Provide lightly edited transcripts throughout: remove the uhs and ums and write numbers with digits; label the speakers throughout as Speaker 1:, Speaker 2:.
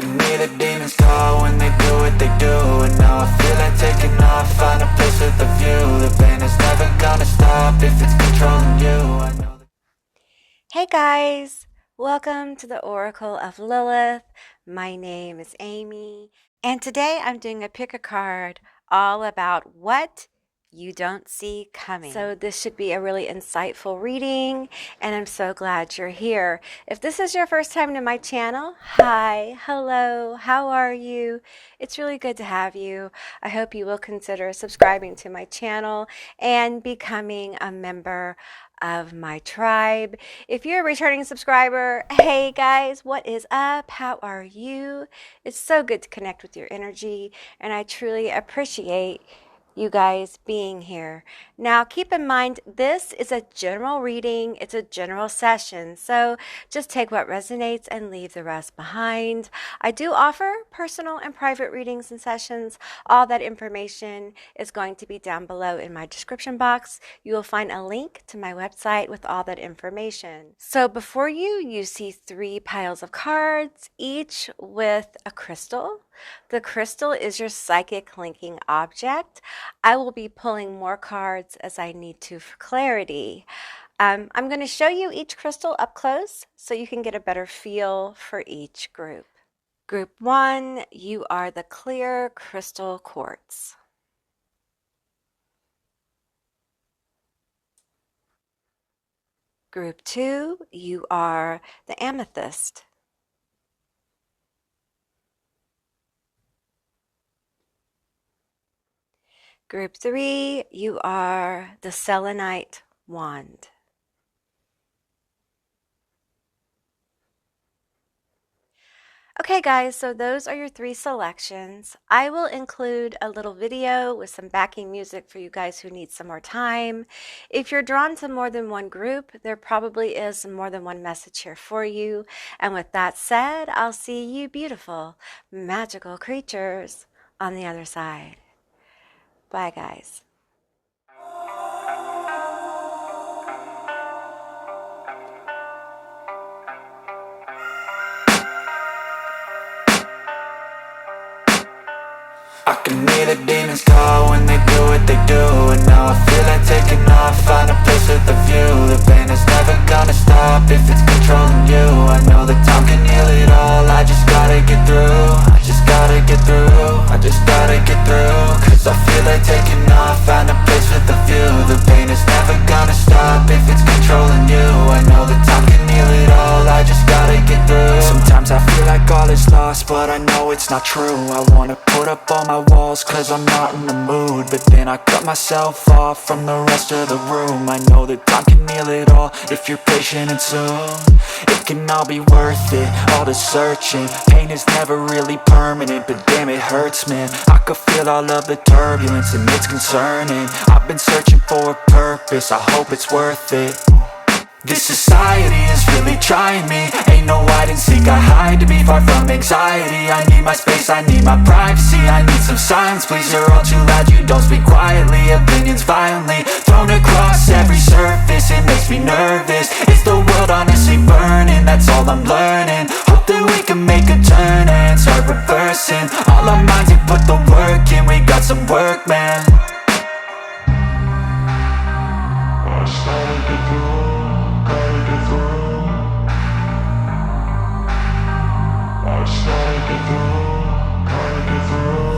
Speaker 1: can hear the demons call when they do what they do. And now I feel like taking off, find a place with a view. The pain is never gonna stop if it's controlling you. I know that.
Speaker 2: Hey guys, welcome to the Oracle of Lilith. My name is Amy, and today I'm doing a pick a card all about what you don't see coming. So this should be a really insightful reading, and I'm so glad you're here. If this is your first time to my channel, hi, hello, how are you? It's really good to have you. I hope you will consider subscribing to my channel and becoming a member of my tribe. If you're a returning subscriber, hey guys, what is up? How are you? It's so good to connect with your energy, and I truly appreciate you guys being here. Now keep in mind, this is a general reading. It's a general session, so just take what resonates and leave the rest behind. I do offer personal and private readings and sessions. All that information is going to be down below in my description box. You will find a link to my website with all that information. So before you see 3 piles of cards, each with a crystal. The crystal is your psychic linking object. I will be pulling more cards as I need to for clarity. I'm going to show you each crystal up close so you can get a better feel for each group. Group 1, you are the clear crystal quartz. Group 2, you are the amethyst. Group 3, you are the selenite wand. Okay guys, so those are your 3 selections. I will include a little video with some backing music for you guys who need some more time. If you're drawn to more than one group, there probably is more than one message here for you. And with that said, I'll see you beautiful, magical creatures on the other side. Bye, guys.
Speaker 1: I can hear the demons call when they do what they do. And now I feel like taking off, find a place with a view. The pain is never gonna stop if it's controlling you. I know that time can heal it all, I just gotta get through. I just gotta get through, I just gotta get through. Cause I feel like taking off, find a place with a view. The pain is never gonna stop if it's controlling you. I know that time can heal it all, I just gotta get through. Sometimes I feel like all is lost, but I know it's not true. I wanna put up all my walls cause I'm not in the mood, but then I cut myself off from the rest of the room. I know that time can heal it all if you're patient and soon. It can all be worth it, all the searching. Pain is never really permanent, but damn it hurts, man. I could feel all of the turbulence and it's concerning. I've been searching for a purpose, I hope it's worth it. This society is really trying me. Ain't no hide and seek, I hide to be far from anxiety. I need my space, I need my privacy. I need some silence, please, you're all too loud. You don't speak quietly, opinions violently thrown across every surface. It makes me nervous, it's the world honestly burning. That's all I'm learning, hope that we can make a turn and start reversing all our minds and put the work in. We got some work, man. I started to do.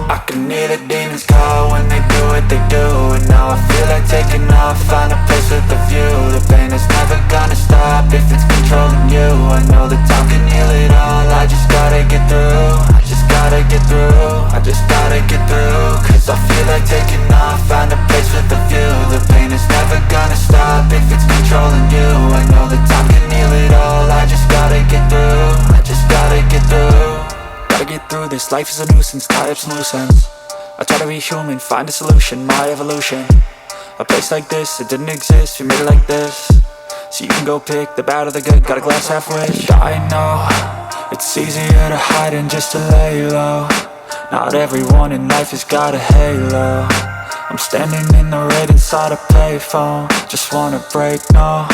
Speaker 1: I can hear the demons call when they do what they do. And now I feel like taking off, find a place with a view. The pain is never gonna stop if it's controlling you. I know that time can heal it all, I just gotta get through. I just gotta get through, I just gotta get through. Cause I feel like taking off, find a place with a view. The pain is never gonna stop if it's controlling you. I know that time can heal it all, I just gotta get through. I just gotta get through. Gotta get through this, life is a nuisance, tie up some loose ends. I try to be human, find a solution, my evolution. A place like this, it didn't exist, we made it like this. So you can go pick the bad or the good, got a glass halfway. I know, it's easier to hide than just to lay low. Not everyone in life has got a halo. I'm standing in the red inside a payphone, just wanna break, no.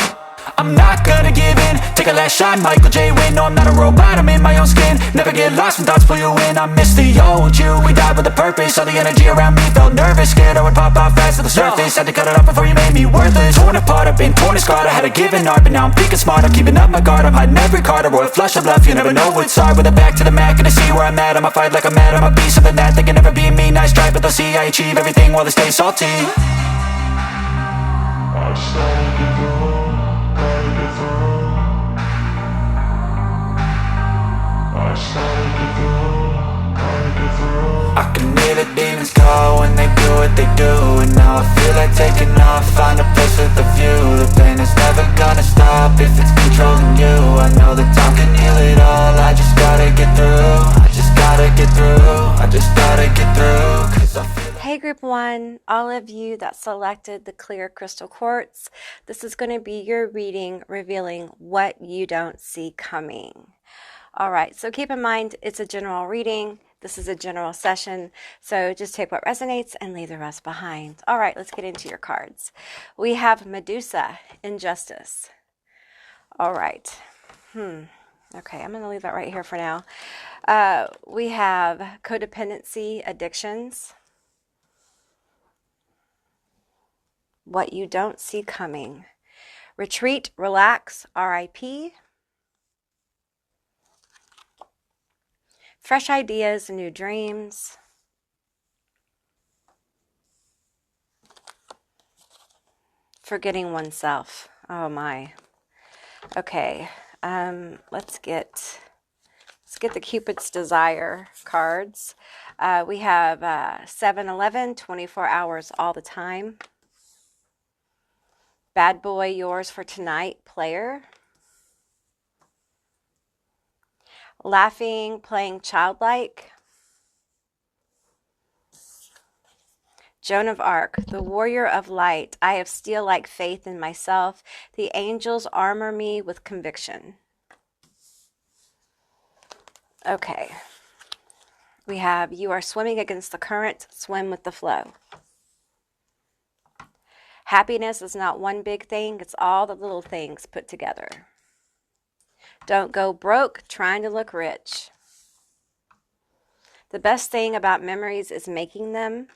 Speaker 1: I'm not gonna give in. Take a last shot, Michael J. Win. No, I'm not a robot, I'm in my own skin. Never get lost when thoughts pull you in. I miss the old you, we died with a purpose. All the energy around me felt nervous. Scared I would pop out fast to the surface. Had to cut it off before you made me worthless. Torn apart, I've been torn and scarred. I had a given art, but now I'm thinking smart. I'm keeping up my guard, I'm hiding every card. A royal flush of bluff, you never know what's hard. With a back to the mat, gonna see where I'm at. I'ma fight like I'm mad, I'ma be something that they can never be me. Nice try, but they'll see I achieve everything while they stay salty. I started to grow, gotta get through. I started to grow, gotta get through. I can hear the demons call when they do what they do. And now I feel like taking off, find a place with a view. The pain is never gonna stop if it's controlling you. I know that time can heal it all, I just gotta get through. I just gotta get through, I just gotta get through. Cause I feel
Speaker 2: Hey group 1, all of you that selected the clear crystal quartz, this is going to be your reading revealing what you don't see coming. Alright, so keep in mind it's a general reading, this is a general session, so just take what resonates and leave the rest behind. Alright, let's get into your cards. We have Medusa, Injustice. Alright, okay, I'm going to leave that right here for now. We have Codependency, Addictions. What you don't see coming. Retreat, relax, RIP. Fresh ideas, new dreams. Forgetting oneself. Oh my. Okay. Let's get the Cupid's Desire cards. We have 7-11, 24 hours all the time. Bad Boy, Yours for Tonight, Player. Laughing, Playing Childlike. Joan of Arc, the Warrior of Light. I have steel-like faith in myself. The angels armor me with conviction. Okay. We have You Are Swimming Against the Current, Swim with the Flow. Happiness is not one big thing, it's all the little things put together. Don't go broke trying to look rich. The best thing about memories is making them.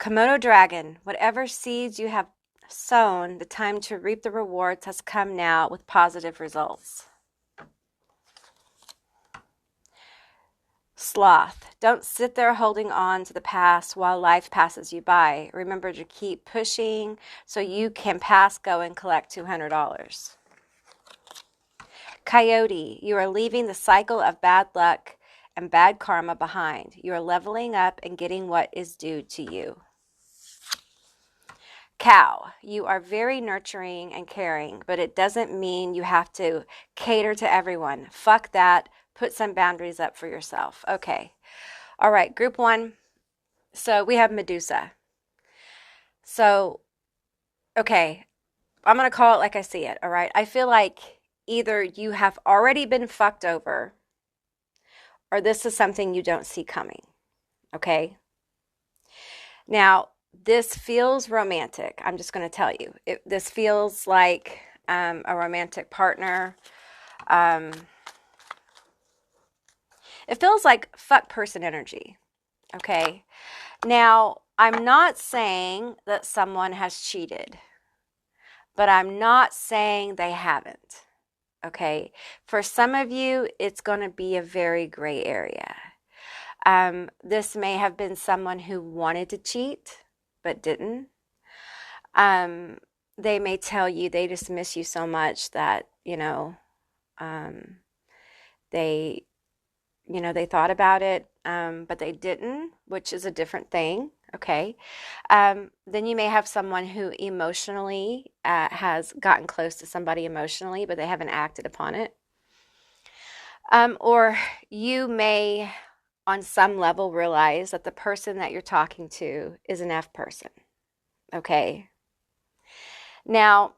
Speaker 2: Komodo Dragon, whatever seeds you have sown, the time to reap the rewards has come now with positive results. Sloth, don't sit there holding on to the past while life passes you by. Remember to keep pushing so you can pass go and collect $200. Coyote, you are leaving the cycle of bad luck and bad karma behind. You are leveling up and getting what is due to you. Cow, you are very nurturing and caring, but it doesn't mean you have to cater to everyone. Fuck that. Put some boundaries up for yourself. Okay. All right, group 1. So we have Medusa. So, okay, I'm going to call it like I see it, all right? I feel like either you have already been fucked over or this is something you don't see coming, okay? Now, this feels romantic. I'm just going to tell you. This feels like a romantic partner. It feels like fuck person energy, okay? Now, I'm not saying that someone has cheated, but I'm not saying they haven't, okay? For some of you, it's going to be a very gray area. This may have been someone who wanted to cheat, but didn't. They may tell you they just miss you so much that, they thought about it, but they didn't, which is a different thing, okay? Then you may have someone who emotionally has gotten close to somebody emotionally, but they haven't acted upon it. Or you may, on some level, realize that the person that you're talking to is an F person, okay? Now,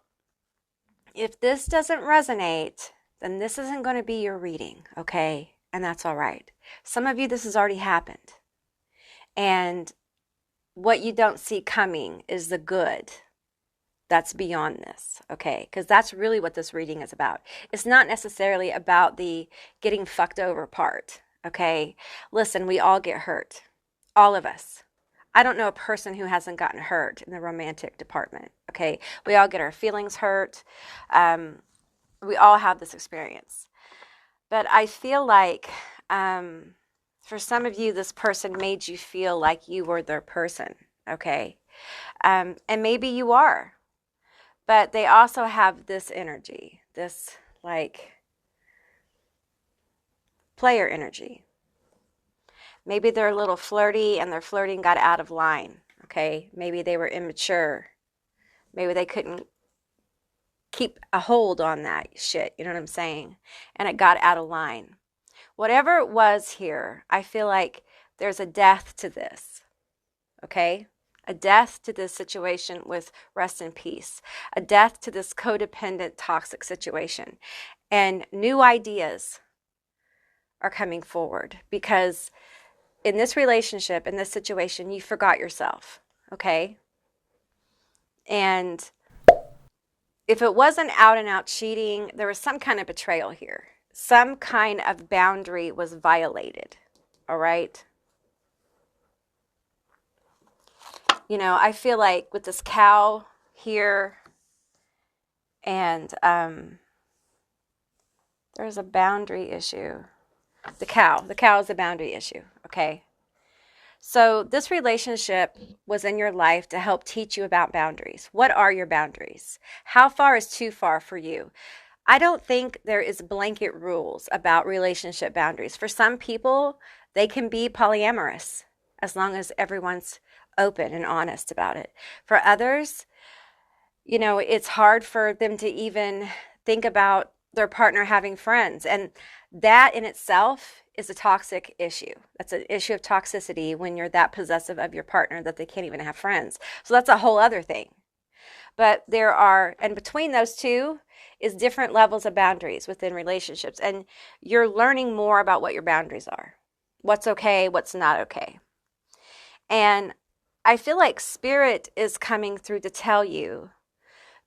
Speaker 2: if this doesn't resonate, then this isn't going to be your reading, okay? And that's all right. Some of you, this has already happened. And what you don't see coming is the good that's beyond this, okay? Because that's really what this reading is about. It's not necessarily about the getting fucked over part, okay? Listen, we all get hurt. All of us. I don't know a person who hasn't gotten hurt in the romantic department, okay? We all get our feelings hurt. We all have this experience. But I feel like for some of you, this person made you feel like you were their person, okay? And maybe you are. But they also have this energy, this like player energy. Maybe they're a little flirty and their flirting got out of line, okay? Maybe they were immature. Maybe they couldn't keep a hold on that shit, you know what I'm saying? And it got out of line. Whatever it was here, I feel like there's a death to this, okay? A death to this situation with rest in peace. A death to this codependent, toxic situation. And new ideas are coming forward because in this relationship, in this situation, you forgot yourself, okay? And if it wasn't out and out cheating, there was some kind of betrayal here. Some kind of boundary was violated, all right? You know, I feel like with this cow here and there's a boundary issue. The cow is a boundary issue, okay? So this relationship was in your life to help teach you about boundaries. What are your boundaries? How far is too far for you? I don't think there is blanket rules about relationship boundaries. For some people, they can be polyamorous as long as everyone's open and honest about it. For others, you know, it's hard for them to even think about their partner having friends. And that in itself is a toxic issue. That's an issue of toxicity when you're that possessive of your partner that they can't even have friends. So that's a whole other thing. But there are, and between those two is different levels of boundaries within relationships. And you're learning more about what your boundaries are. What's okay, what's not okay. And I feel like Spirit is coming through to tell you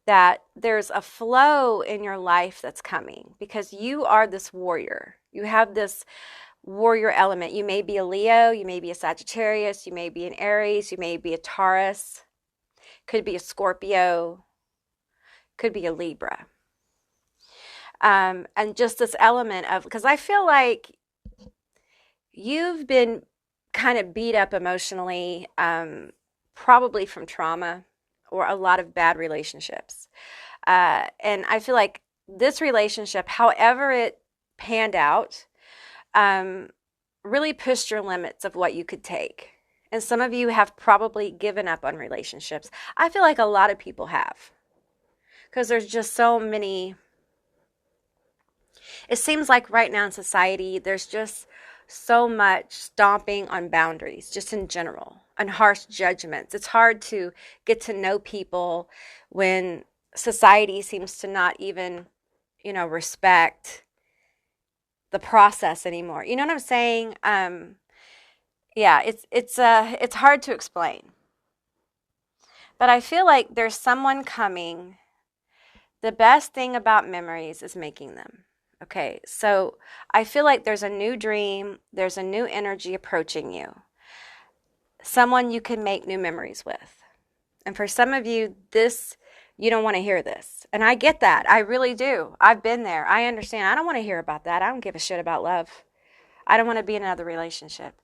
Speaker 2: that there's a flow in your life that's coming because you are this warrior. You have this warrior element. You may be a Leo, you may be a Sagittarius, you may be an Aries, you may be a Taurus, could be a Scorpio, could be a Libra. And just this element of, because I feel like you've been kind of beat up emotionally, probably from trauma or a lot of bad relationships. And I feel like this relationship, however it panned out, really pushed your limits of what you could take. And some of you have probably given up on relationships. I feel like a lot of people have. Because there's just so many. It seems like right now in society, there's just so much stomping on boundaries, just in general, and harsh judgments. It's hard to get to know people when society seems to not even, respect the process anymore. You know what I'm saying? Yeah, it's hard to explain. But I feel like there's someone coming. The best thing about memories is making them. Okay, so I feel like there's a new dream, there's a new energy approaching you. Someone you can make new memories with. And for some of you, you don't want to hear this. And I get that. I really do. I've been there. I understand. I don't want to hear about that. I don't give a shit about love. I don't want to be in another relationship.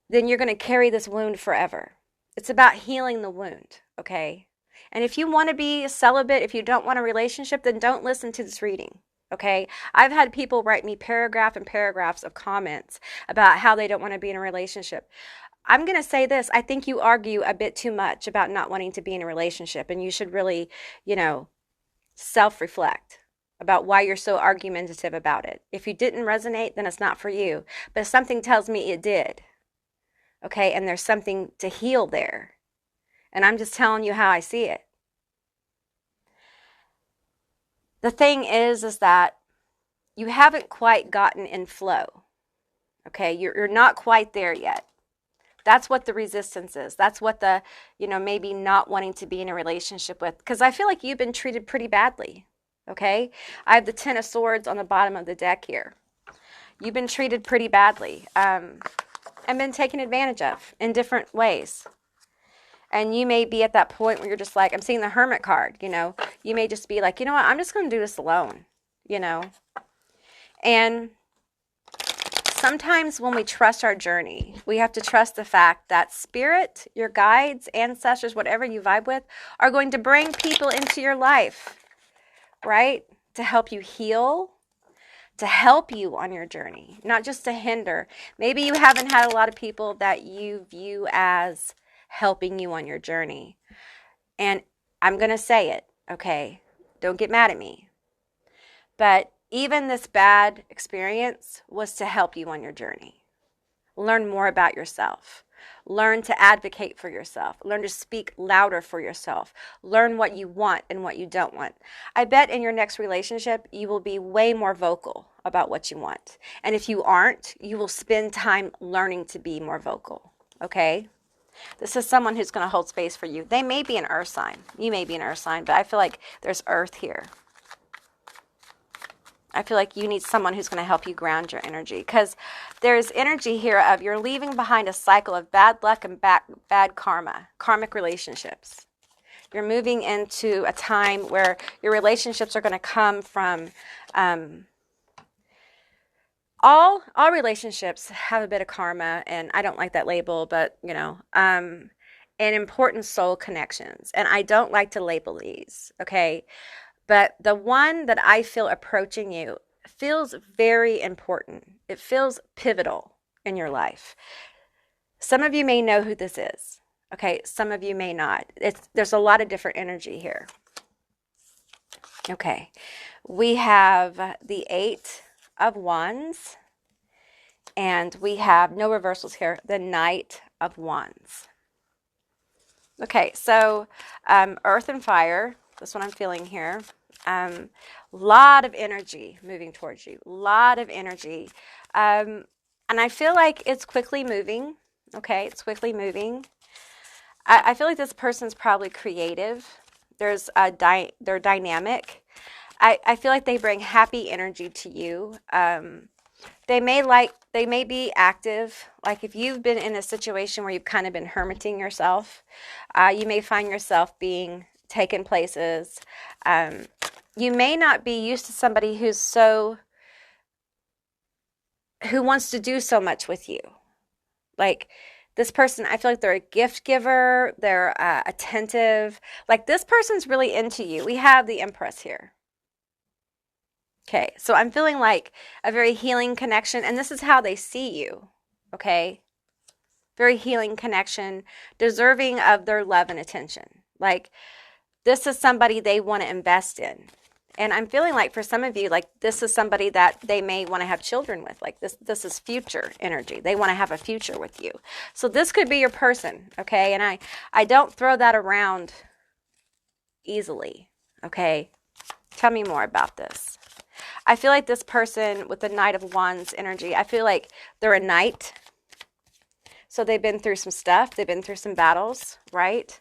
Speaker 2: Then you're going to carry this wound forever. It's about healing the wound, okay? And if you want to be celibate, if you don't want a relationship, then don't listen to this reading. Okay, I've had people write me paragraph and paragraphs of comments about how they don't want to be in a relationship. I'm going to say this. I think you argue a bit too much about not wanting to be in a relationship, and you should really, self-reflect about why you're so argumentative about it. If you didn't resonate, then it's not for you. But something tells me it did. Okay, and there's something to heal there. And I'm just telling you how I see it. The thing is that you haven't quite gotten in flow, okay? You're not quite there yet. That's what the resistance is. That's what the, maybe not wanting to be in a relationship with. Because I feel like you've been treated pretty badly, okay? I have the Ten of Swords on the bottom of the deck here. You've been treated pretty badly and been taken advantage of in different ways. And you may be at that point where you're just like, I'm seeing the Hermit card, You may just be like, you know what, I'm just going to do this alone, And sometimes when we trust our journey, we have to trust the fact that spirit, your guides, ancestors, whatever you vibe with, are going to bring people into your life, right? To help you heal, to help you on your journey, not just to hinder. Maybe you haven't had a lot of people that you view as helping you on your journey. And I'm going to say it, okay? Don't get mad at me. But even this bad experience was to help you on your journey. Learn more about yourself. Learn to advocate for yourself. Learn to speak louder for yourself. Learn what you want and what you don't want. I bet in your next relationship, you will be way more vocal about what you want. And if you aren't, you will spend time learning to be more vocal, okay? This is someone who's going to hold space for you. They may be an earth sign. You may be an earth sign, but I feel like there's earth here. I feel like you need someone who's going to help you ground your energy, because there's energy here of you're leaving behind a cycle of bad luck and bad karma, karmic relationships. You're moving into a time where your relationships are going to come from all relationships have a bit of karma, and I don't like that label, but and important soul connections. And I don't like to label these, okay? But the one that I feel approaching you feels very important. It feels pivotal in your life. Some of you may know who this is, okay? Some of you may not. There's a lot of different energy here. Okay, we have the Eight of Wands, and we have no reversals here, the Knight of Wands. Okay, so earth and fire, that's what I'm feeling here. Lot of energy moving towards you, lot of energy. And I feel like it's quickly moving, okay? It's quickly moving. I feel like this person's probably creative. They're dynamic. I feel like they bring happy energy to you. They may be active. Like if you've been in a situation where you've kind of been hermiting yourself, you may find yourself being taken places. You may not be used to somebody who wants to do so much with you. Like this person, I feel like they're a gift giver. They're attentive. Like this person's really into you. We have the Empress here. Okay, so I'm feeling like a very healing connection, and this is how they see you, okay? Very healing connection, deserving of their love and attention. Like, this is somebody they want to invest in. And I'm feeling like for some of you, like this is somebody that they may want to have children with. Like this is future energy. They want to have a future with you. So this could be your person, okay? And I don't throw that around easily, okay? Tell me more about this. I feel like this person with the Knight of Wands energy, I feel like they're a knight. So they've been through some stuff. They've been through some battles, right?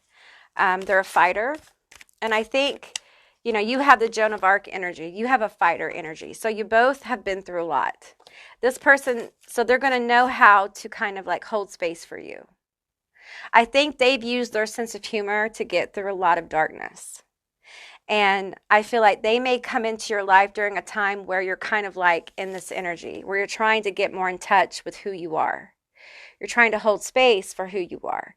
Speaker 2: They're a fighter. And I think, you have the Joan of Arc energy. You have a fighter energy. So you both have been through a lot. This person, so they're going to know how to kind of like hold space for you. I think they've used their sense of humor to get through a lot of darkness. And I feel like they may come into your life during a time where you're kind of like in this energy, where you're trying to get more in touch with who you are. You're trying to hold space for who you are.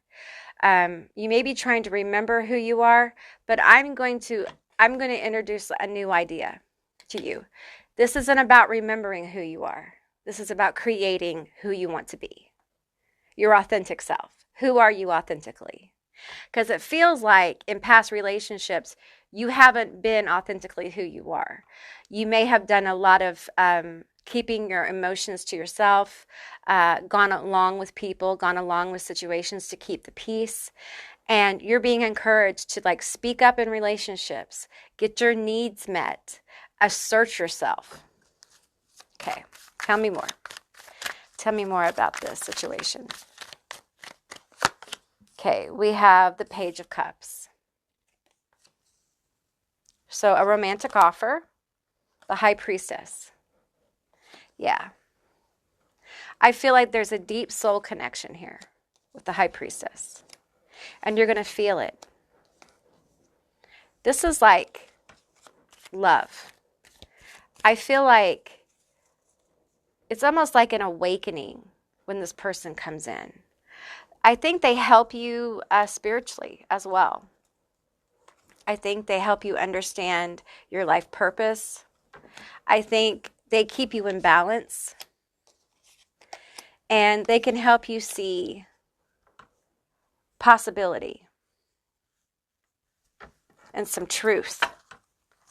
Speaker 2: You may be trying to remember who you are, but I'm going to introduce a new idea to you. This isn't about remembering who you are. This is about creating who you want to be. Your authentic self. Who are you authentically? Because it feels like in past relationships, you haven't been authentically who you are. You may have done a lot of keeping your emotions to yourself, gone along with people, gone along with situations to keep the peace. And you're being encouraged to like speak up in relationships, get your needs met, assert yourself. Okay, tell me more. Tell me more about this situation. Okay, we have the Page of Cups. So a romantic offer, the High Priestess. Yeah. I feel like there's a deep soul connection here with the High Priestess. And you're going to feel it. This is like love. I feel like it's almost like an awakening when this person comes in. I think they help you spiritually as well. I think they help you understand your life purpose. I think they keep you in balance. And they can help you see possibility and some truth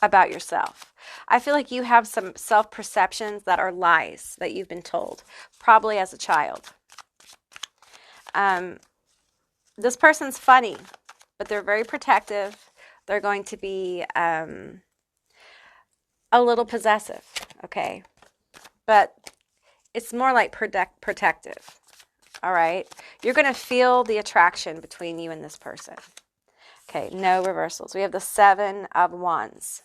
Speaker 2: about yourself. I feel like you have some self-perceptions that are lies that you've been told, probably as a child. This person's funny, but they're very protective. They're going to be a little possessive, okay? But it's more like protective, all right? You're going to feel the attraction between you and this person. Okay, no reversals. We have the 7 of Wands.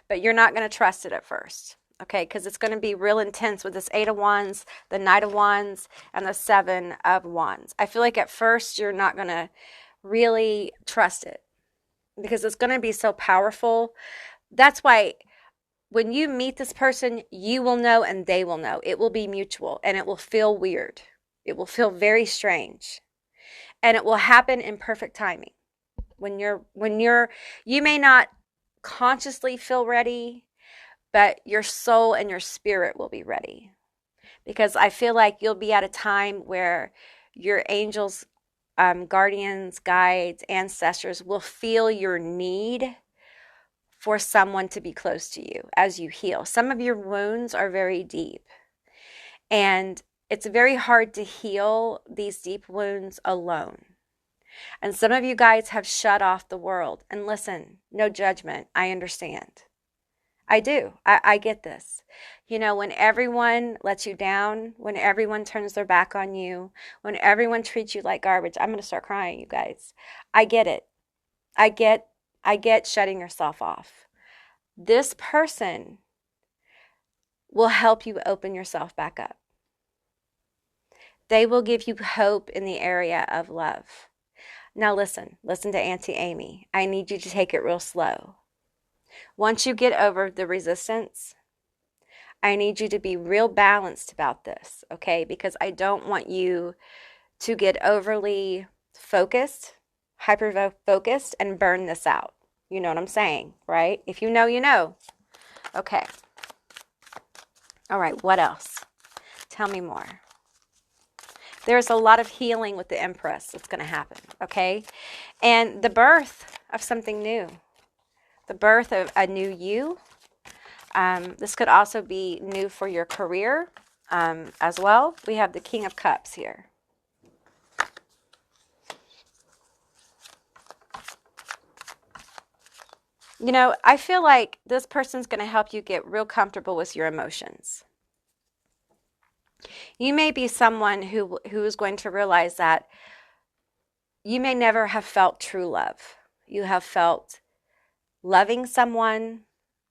Speaker 2: But you're not going to trust it at first, okay? Because it's going to be real intense with this 8 of Wands, the Knight of Wands, and the 7 of Wands. I feel like at first you're not going to really trust it because it's going to be so powerful. That's why when you meet this person, you will know and they will know. It will be mutual and it will feel weird. It will feel very strange. And it will happen in perfect timing. You may not consciously feel ready, but your soul and your spirit will be ready. Because I feel like you'll be at a time where your angels, guardians, guides, ancestors will feel your need for someone to be close to you as you heal. Some of your wounds are very deep. And it's very hard to heal these deep wounds alone. And some of you guys have shut off the world. And listen, no judgment. I understand. I do. I get this. You know, when everyone lets you down, when everyone turns their back on you, when everyone treats you like garbage, I'm going to start crying, you guys. I get it. I get shutting yourself off. This person will help you open yourself back up. They will give you hope in the area of love. Now listen to Auntie Amy. I need you to take it real slow. Once you get over the resistance, I need you to be real balanced about this, okay? Because I don't want you to get overly focused, hyper-focused, and burn this out. You know what I'm saying, right? If you know, you know. Okay. All right, what else? Tell me more. There's a lot of healing with the Empress that's going to happen, okay? And the birth of something new. The birth of a new you. This could also be new for your career as well. We have the King of Cups here. You know, I feel like this person's going to help you get real comfortable with your emotions. You may be someone who is going to realize that you may never have felt true love. You have felt loving someone,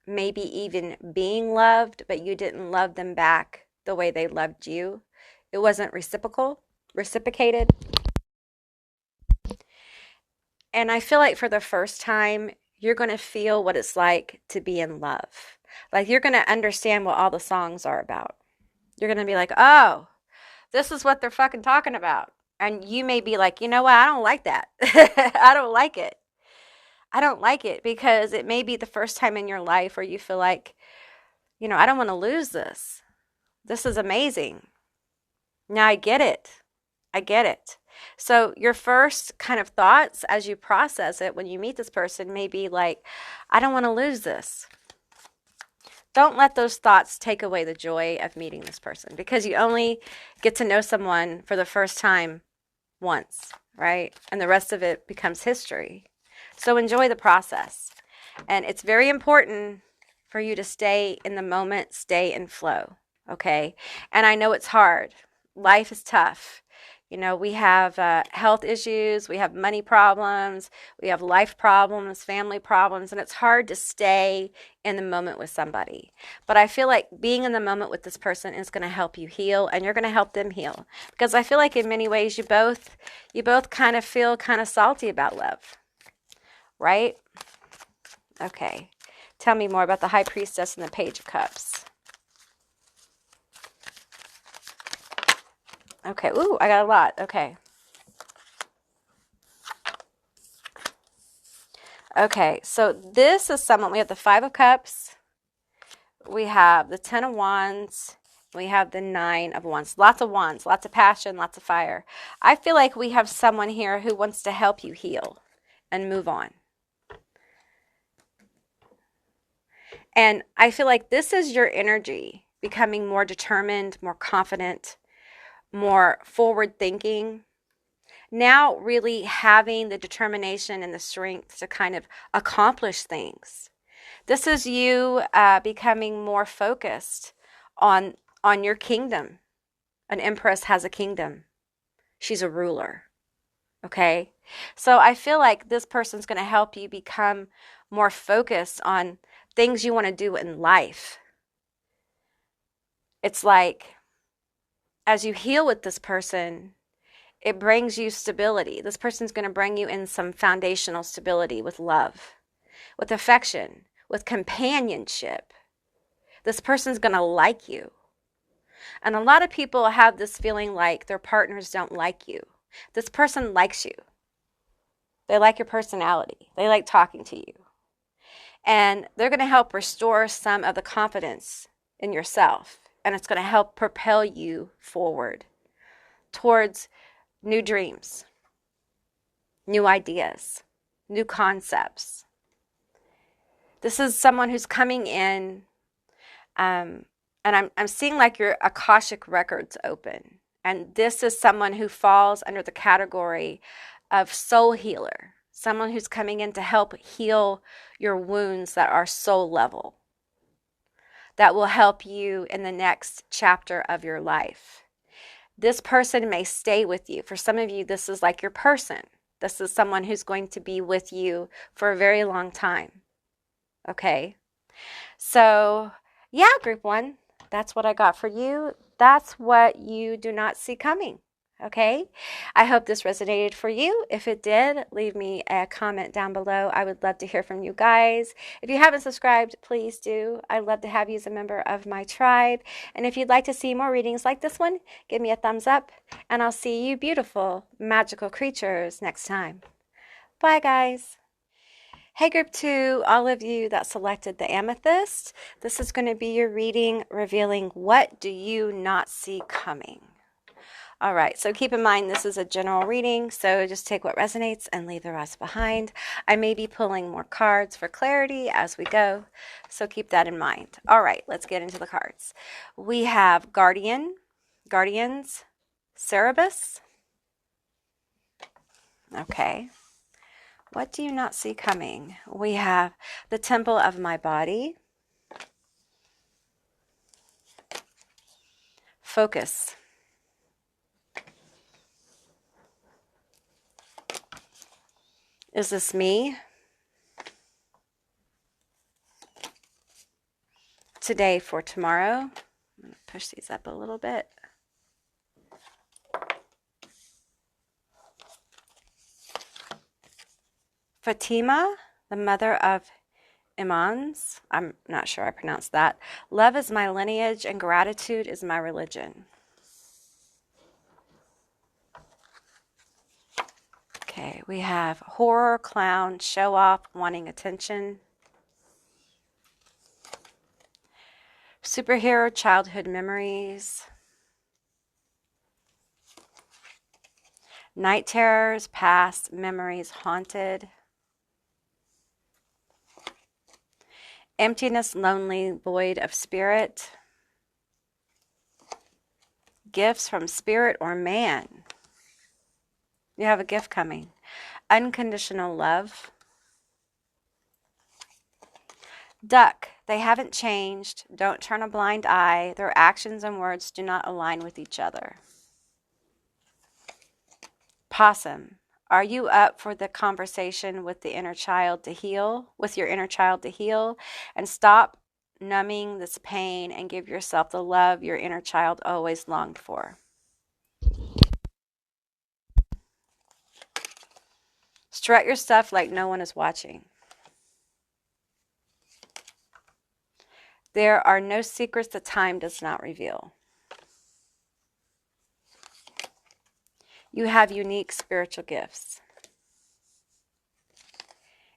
Speaker 2: maybe even being loved, but you didn't love them back the way they loved you. It wasn't reciprocated. And I feel like for the first time, you're going to feel what it's like to be in love. Like you're going to understand what all the songs are about. You're going to be like, oh, this is what they're fucking talking about. And you may be like, you know what? I don't like that. I don't like it. I don't like it because it may be the first time in your life where you feel like, you know, I don't want to lose this. This is amazing. Now I get it. I get it. So your first kind of thoughts as you process it when you meet this person may be like, I don't want to lose this. Don't let those thoughts take away the joy of meeting this person because you only get to know someone for the first time once, right? And the rest of it becomes history. So enjoy the process. And it's very important for you to stay in the moment, stay in flow, okay? And I know it's hard. Life is tough. You know, we have health issues, we have money problems, we have life problems, family problems, and it's hard to stay in the moment with somebody. But I feel like being in the moment with this person is going to help you heal, and you're going to help them heal. Because I feel like in many ways you both kind of feel kind of salty about love, right? Okay. Tell me more about the High Priestess and the Page of Cups. Okay. Ooh, I got a lot. Okay. Okay. So this is someone, we have the Five of Cups. We have the Ten of Wands. We have the Nine of Wands. Lots of wands, lots of passion, lots of fire. I feel like we have someone here who wants to help you heal and move on. And I feel like this is your energy, becoming more determined, more confident, more forward thinking. Now really having the determination and the strength to kind of accomplish things. This is you becoming more focused on your kingdom. An empress has a kingdom. She's a ruler. Okay? So I feel like this person's going to help you become more focused on things you want to do in life. It's like as you heal with this person, it brings you stability. This person's going to bring you in some foundational stability with love, with affection, with companionship. This person's going to like you. And a lot of people have this feeling like their partners don't like you. This person likes you. They like your personality. They like talking to you. And they're going to help restore some of the confidence in yourself. And it's going to help propel you forward towards new dreams, new ideas, new concepts. This is someone who's coming in, and I'm seeing like your Akashic records open. And this is someone who falls under the category of soul healer, someone who's coming in to help heal your wounds that are soul level, that will help you in the next chapter of your life. This person may stay with you. For some of you, this is like your person. This is someone who's going to be with you for a very long time. Okay? So, yeah, group one, that's what I got for you. That's what you do not see coming. Okay? I hope this resonated for you. If it did, leave me a comment down below. I would love to hear from you guys. If you haven't subscribed, please do. I'd love to have you as a member of my tribe. And if you'd like to see more readings like this one, give me a thumbs up. And I'll see you beautiful, magical creatures next time. Bye, guys. Hey, group two, all of you that selected the Amethyst, this is going to be your reading revealing what do you not see coming. All right, so keep in mind this is a general reading, so just take what resonates and leave the rest behind. I may be pulling more cards for clarity as we go, so keep that in mind. All right, let's get into the cards. We have Guardian, Guardians, Cerberus. Okay. What do you not see coming? We have the Temple of My Body. Focus. Is this me? Today for tomorrow. I'm going to push these up a little bit. Fatima, the mother of Imams. I'm not sure I pronounced that. Love is my lineage and gratitude is my religion. Okay, we have horror, clown, show off, wanting attention. Superhero, childhood memories. Night terrors, past memories haunted. Emptiness, lonely, void of spirit. Gifts from spirit or man. You have a gift coming. Unconditional love. Duck, they haven't changed. Don't turn a blind eye. Their actions and words do not align with each other. Possum, are you up for the conversation with the inner child to heal, with your inner child to heal, and stop numbing this pain and give yourself the love your inner child always longed for? Strut your stuff like no one is watching. There are no secrets that time does not reveal. You have unique spiritual gifts.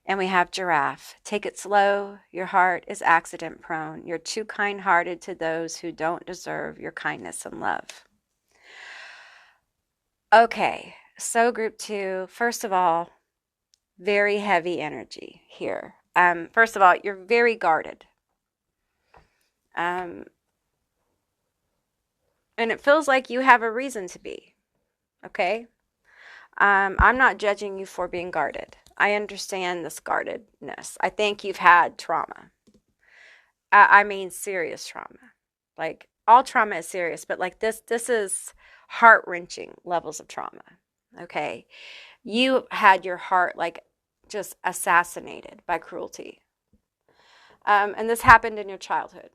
Speaker 2: And we have Giraffe. Take it slow. Your heart is accident prone. You're too kind-hearted to those who don't deserve your kindness and love. Okay, so group 2, first of all, very heavy energy here. First of all, you're very guarded. And it feels like you have a reason to be. Okay? I'm not judging you for being guarded. I understand this guardedness. I think you've had trauma. I mean serious trauma. Like, all trauma is serious, but like this is heart-wrenching levels of trauma. Okay? You had your heart like just assassinated by cruelty. And this happened in your childhood.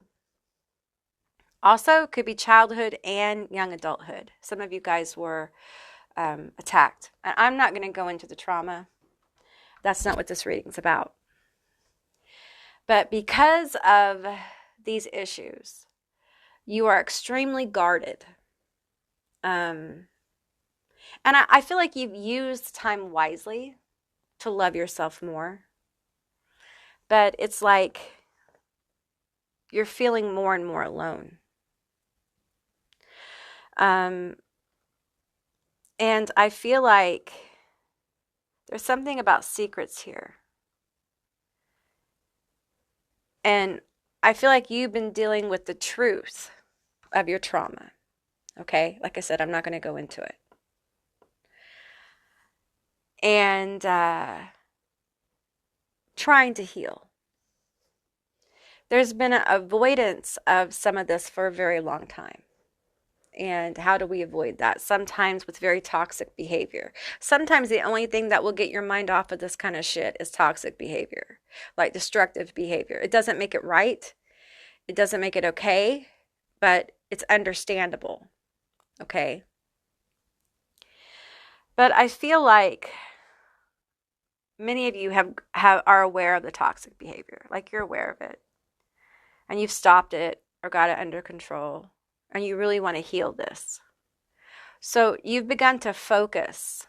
Speaker 2: Also, could be childhood and young adulthood. Some of you guys were attacked. I'm not going to go into the trauma. That's not what this reading's about. But because of these issues, you are extremely guarded. And I feel like you've used time wisely to love yourself more. But it's like you're feeling more and more alone. And I feel like there's something about secrets here. And I feel like you've been dealing with the truth of your trauma. Okay? Like I said, I'm not going to go into it. And trying to heal. There's been an avoidance of some of this for a very long time. And how do we avoid that? Sometimes with very toxic behavior. Sometimes the only thing that will get your mind off of this kind of shit is toxic behavior, like destructive behavior. It doesn't make it right. It doesn't make it okay, but it's understandable. Okay? But I feel like many of you are aware of the toxic behavior. Like you're aware of it. And you've stopped it or got it under control. And you really want to heal this. So you've begun to focus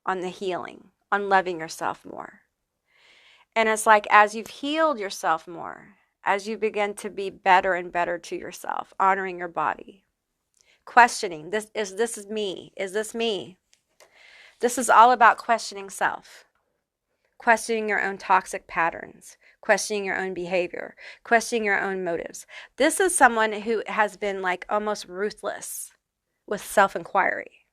Speaker 2: on the healing, on loving yourself more. And it's like as you've healed yourself more, as you begin to be better and better to yourself, honoring your body, questioning, this is me? Is this me? This is all about questioning self, questioning your own toxic patterns, questioning your own behavior, questioning your own motives. This is someone who has been like almost ruthless with self-inquiry.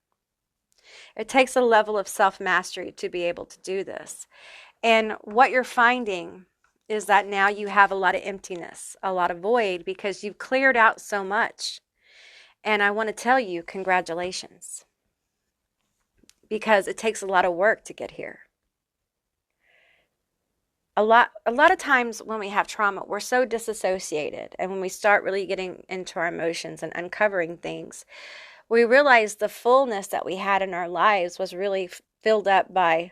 Speaker 2: It takes a level of self-mastery to be able to do this. And what you're finding is that now you have a lot of emptiness, a lot of void, because you've cleared out so much. And I want to tell you, congratulations. Because it takes a lot of work to get here. A lot of times when we have trauma, we're so disassociated. And when we start really getting into our emotions and uncovering things, we realize the fullness that we had in our lives was really filled up by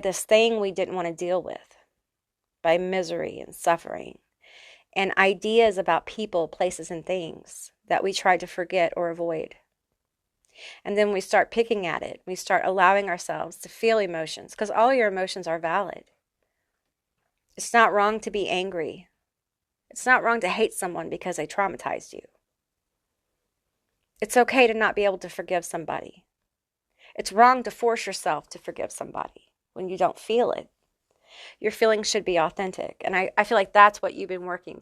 Speaker 2: this thing we didn't want to deal with, by misery and suffering, and ideas about people, places, and things that we tried to forget or avoid. And then we start picking at it. We start allowing ourselves to feel emotions, because all your emotions are valid. It's not wrong to be angry. It's not wrong to hate someone because they traumatized you. It's okay to not be able to forgive somebody. It's wrong to force yourself to forgive somebody when you don't feel it. Your feelings should be authentic. And I feel like that's what you've been working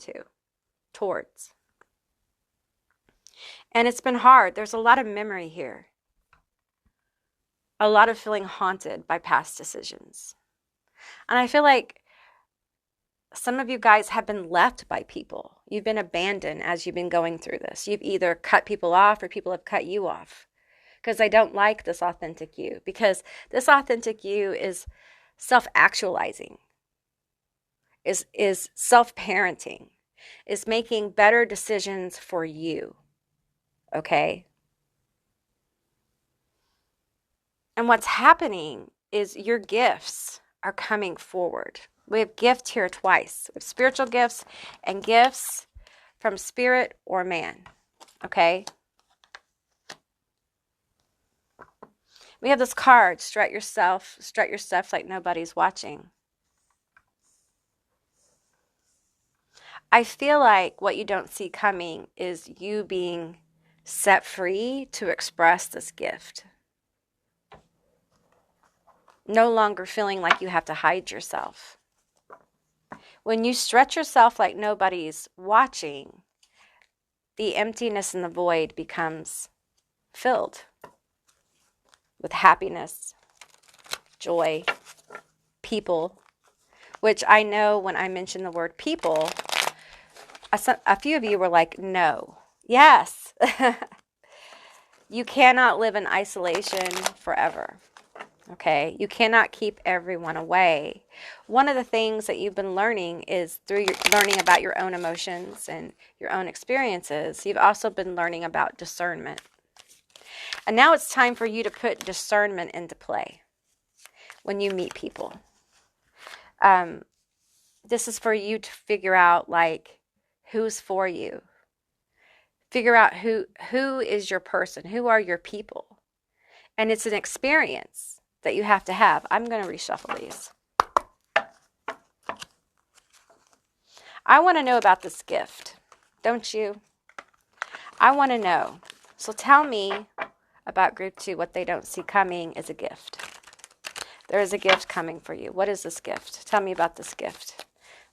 Speaker 2: towards. And it's been hard. There's a lot of memory here. A lot of feeling haunted by past decisions. And I feel like some of you guys have been left by people. You've been abandoned as you've been going through this. You've either cut people off or people have cut you off. because they don't like this authentic you, because this authentic you is self-actualizing, is self-parenting, is making better decisions for you, okay? And what's happening is your gifts are coming forward. We have gift here twice. We have spiritual gifts and gifts from spirit or man, okay? We have this card, strut yourself like nobody's watching. I feel like what you don't see coming is you being set free to express this gift. No longer feeling like you have to hide yourself. When you stretch yourself like nobody's watching, the emptiness and the void becomes filled with happiness, joy, people, which I know when I mention the word people, a few of you were like, no. Yes. You cannot live in isolation forever. Okay, you cannot keep everyone away. One of the things that you've been learning is through your learning about your own emotions and your own experiences, you've also been learning about discernment. And now it's time for you to put discernment into play when you meet people. This is for you to figure out, like, who's for you. Figure out who is your person, who are your people. And it's an experience that you have to have. I'm going to reshuffle these. I want to know about this gift, don't you? I want to know. So tell me about group 2, what they don't see coming is a gift. There is a gift coming for you. What is this gift? Tell me about this gift.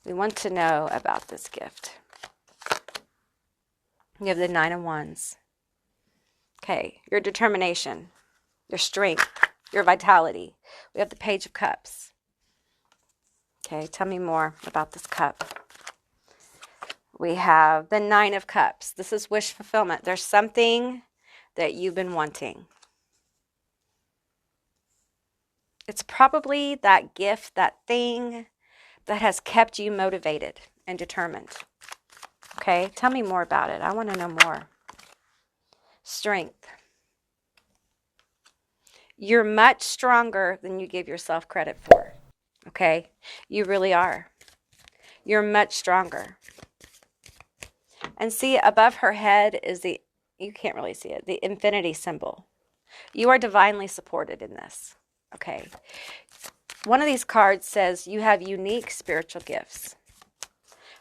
Speaker 2: We want to know about this gift. You have the 9 of Wands. Okay, your determination, your strength, your vitality. We have the Page of Cups. Okay, tell me more about this cup. We have the 9 of Cups. This is wish fulfillment. There's something that you've been wanting. It's probably that gift, that thing that has kept you motivated and determined. Okay, tell me more about it. I want to know more. Strength. You're much stronger than you give yourself credit for. Okay, you really are. You're much stronger. And see, above her head is the, you can't really see it, the infinity symbol. You are divinely supported in this. Okay. One of these cards says you have unique spiritual gifts.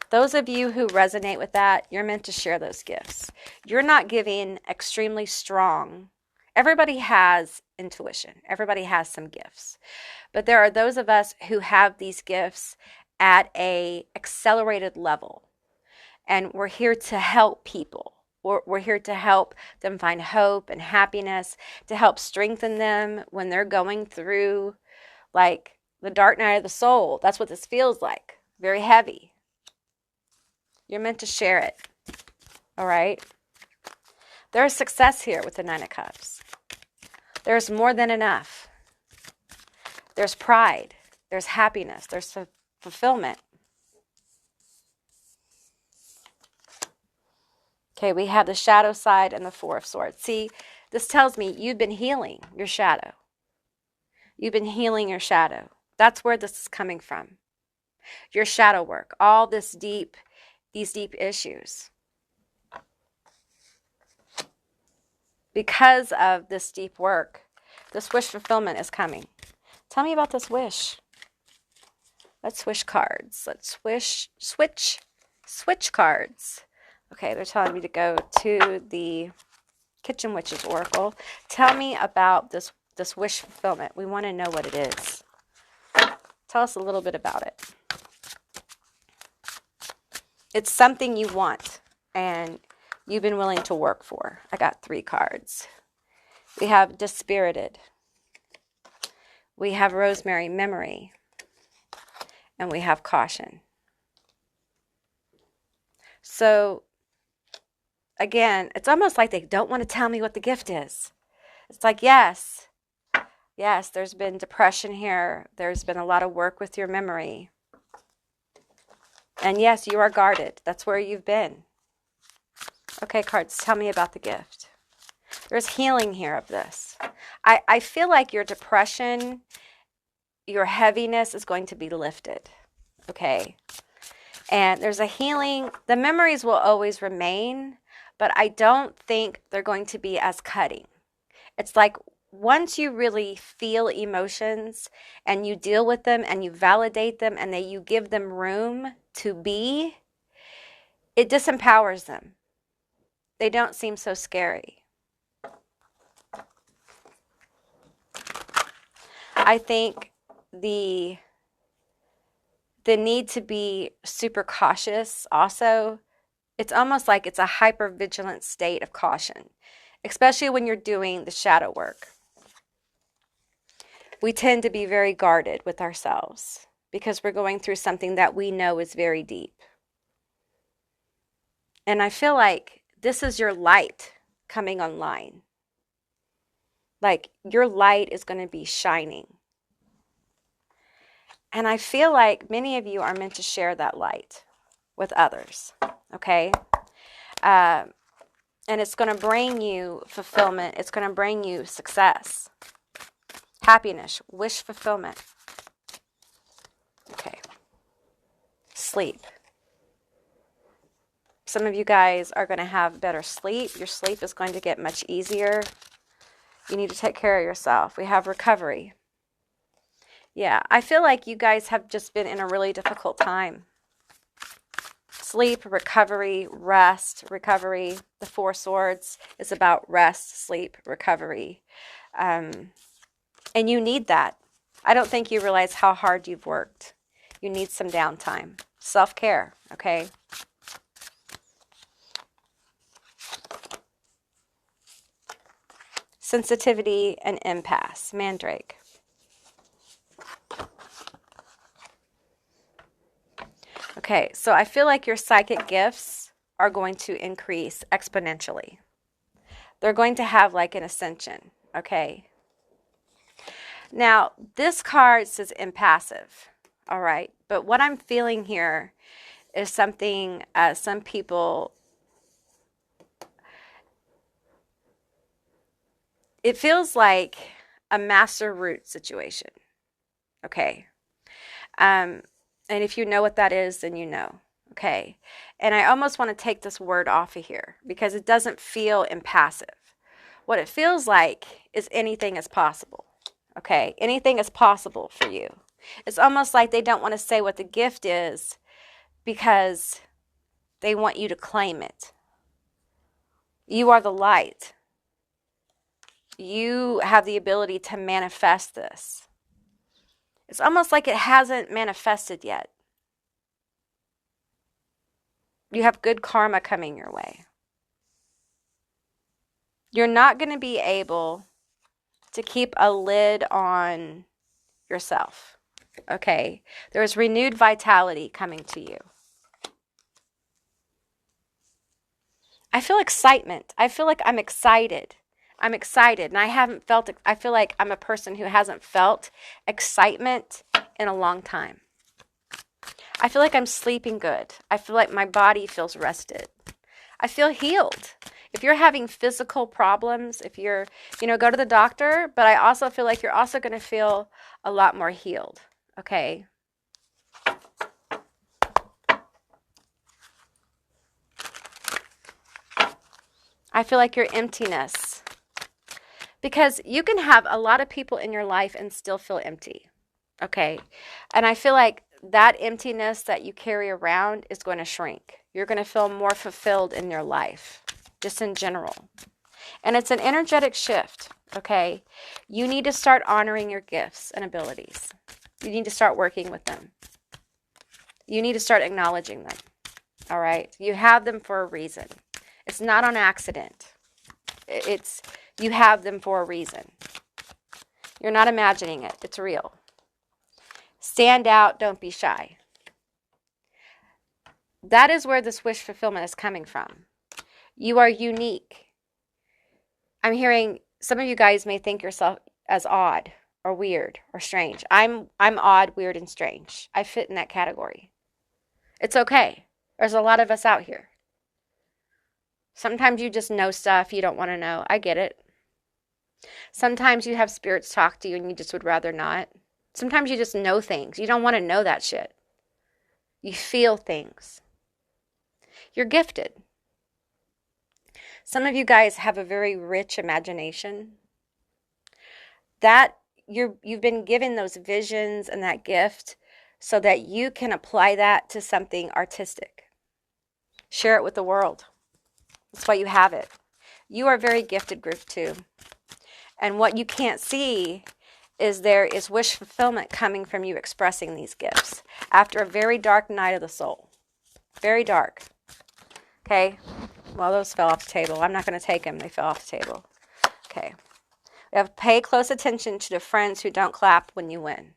Speaker 2: Those of you who resonate with that, you're meant to share those gifts. You're not giving extremely strong. Everybody has intuition. Everybody has some gifts. But there are those of us who have these gifts at a accelerated level. And we're here to help people. We're here to help them find hope and happiness, to help strengthen them when they're going through like the dark night of the soul. That's what this feels like. Very heavy. You're meant to share it. All right? There's success here with the 9 of Cups. There's more than enough. There's pride. There's happiness. There's fulfillment. Okay, we have the shadow side and the 4 of Swords. See, this tells me you've been healing your shadow. You've been healing your shadow. That's where this is coming from. Your shadow work, all these deep issues. Because of this deep work, this wish fulfillment is coming. Tell me about this wish. Let's switch cards. Let's switch cards. Okay, they're telling me to go to the Kitchen Witch's Oracle. Tell me about this wish fulfillment. We want to know what it is. Tell us a little bit about it. It's something you want and you've been willing to work for. I got 3 cards. We have Dispirited. We have Rosemary Memory. And we have Caution. So, again, it's almost like they don't want to tell me what the gift is. It's like, yes, yes, there's been depression here. There's been a lot of work with your memory. And yes, you are guarded. That's where you've been. Okay, cards, tell me about the gift. There's healing here of this. I feel like your depression, your heaviness is going to be lifted. Okay. And there's a healing. The memories will always remain, but I don't think they're going to be as cutting. It's like once you really feel emotions and you deal with them and you validate them and you give them room to be, it disempowers them. They don't seem so scary. I think the need to be super cautious also, it's almost like it's a hyper-vigilant state of caution, especially when you're doing the shadow work. We tend to be very guarded with ourselves because we're going through something that we know is very deep. And I feel like this is your light coming online. Like your light is going to be shining. And I feel like many of you are meant to share that light with others, okay? And it's going to bring you fulfillment. It's going to bring you success, happiness, wish fulfillment. Okay. Sleep. Some of you guys are going to have better sleep. Your sleep is going to get much easier. You need to take care of yourself. We have recovery. Yeah, I feel like you guys have just been in a really difficult time. Sleep, recovery, rest, recovery. The Four Swords is about rest, sleep, recovery. And you need that. I don't think you realize how hard you've worked. You need some downtime. Self-care, okay? Sensitivity and impasse, Mandrake. Okay, so I feel like your psychic gifts are going to increase exponentially. They're going to have like an ascension, okay? Now, this card says impassive, all right? But what I'm feeling here is something some people, it feels like a master root situation, okay? And if you know what that is, then you know, okay? And I almost want to take this word off of here because it doesn't feel impassive. What it feels like is anything is possible, okay? Anything is possible for you. It's almost like they don't want to say what the gift is because they want you to claim it. You are the light. You have the ability to manifest this. It's almost like it hasn't manifested yet. You have good karma coming your way. You're not going to be able to keep a lid on yourself, okay? There's renewed vitality coming to you. I feel excitement. I feel like I'm excited. I'm excited, and I haven't felt it. I feel like I'm a person who hasn't felt excitement in a long time. I feel like I'm sleeping good. I feel like my body feels rested. I feel healed. If you're having physical problems, if you're, go to the doctor, but I also feel like you're also going to feel a lot more healed, okay? I feel like your emptiness. Because you can have a lot of people in your life and still feel empty, okay? And I feel like that emptiness that you carry around is going to shrink. You're going to feel more fulfilled in your life, just in general. And it's an energetic shift, okay? You need to start honoring your gifts and abilities. You need to start working with them. You need to start acknowledging them, all right? You have them for a reason. It's not on accident. You have them for a reason. You're not imagining it. It's real. Stand out. Don't be shy. That is where this wish fulfillment is coming from. You are unique. I'm hearing some of you guys may think yourself as odd or weird or strange. I'm odd, weird, and strange. I fit in that category. It's okay. There's a lot of us out here. Sometimes you just know stuff you don't want to know. I get it. Sometimes you have spirits talk to you and you just would rather not. Sometimes you just know things. You don't want to know that shit. You feel things. You're gifted. Some of you guys have a very rich imagination. That you've been given those visions and that gift so that you can apply that to something artistic. Share it with the world. That's why you have it. You are very gifted, group 2. And what you can't see is there is wish fulfillment coming from you expressing these gifts after a very dark night of the soul. Very dark. Okay? Well, those fell off the table. I'm not going to take them. They fell off the table. Okay. We have pay close attention to the friends who don't clap when you win.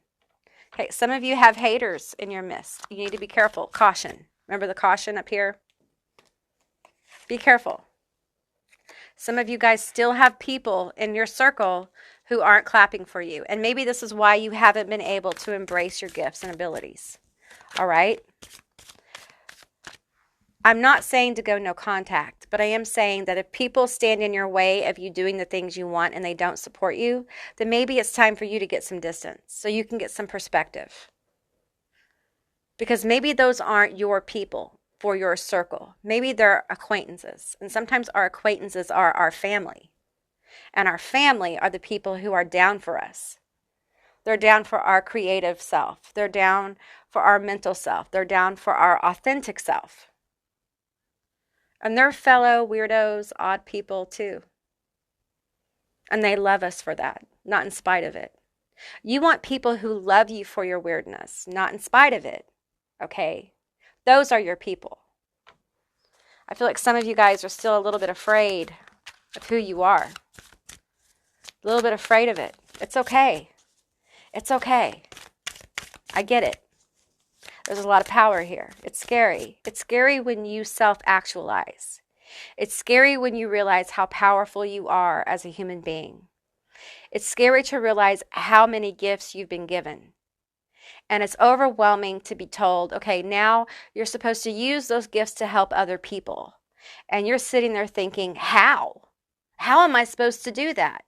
Speaker 2: Okay, some of you have haters in your midst. You need to be careful. Caution. Remember the caution up here? Be careful. Some of you guys still have people in your circle who aren't clapping for you. And maybe this is why you haven't been able to embrace your gifts and abilities. All right? I'm not saying to go no contact, but I am saying that if people stand in your way of you doing the things you want and they don't support you, then maybe it's time for you to get some distance so you can get some perspective. Because maybe those aren't your people for your circle. Maybe they're acquaintances. And sometimes our acquaintances are our family. And our family are the people who are down for us. They're down for our creative self. They're down for our mental self. They're down for our authentic self. And they're fellow weirdos, odd people too. And they love us for that, not in spite of it. You want people who love you for your weirdness, not in spite of it. Okay? Those are your people. I feel like some of you guys are still a little bit afraid of who you are. A little bit afraid of it. It's okay. It's okay. I get it. There's a lot of power here. It's scary. It's scary when you self-actualize. It's scary when you realize how powerful you are as a human being. It's scary to realize how many gifts you've been given. And it's overwhelming to be told, okay, now you're supposed to use those gifts to help other people. And you're sitting there thinking, how? How am I supposed to do that?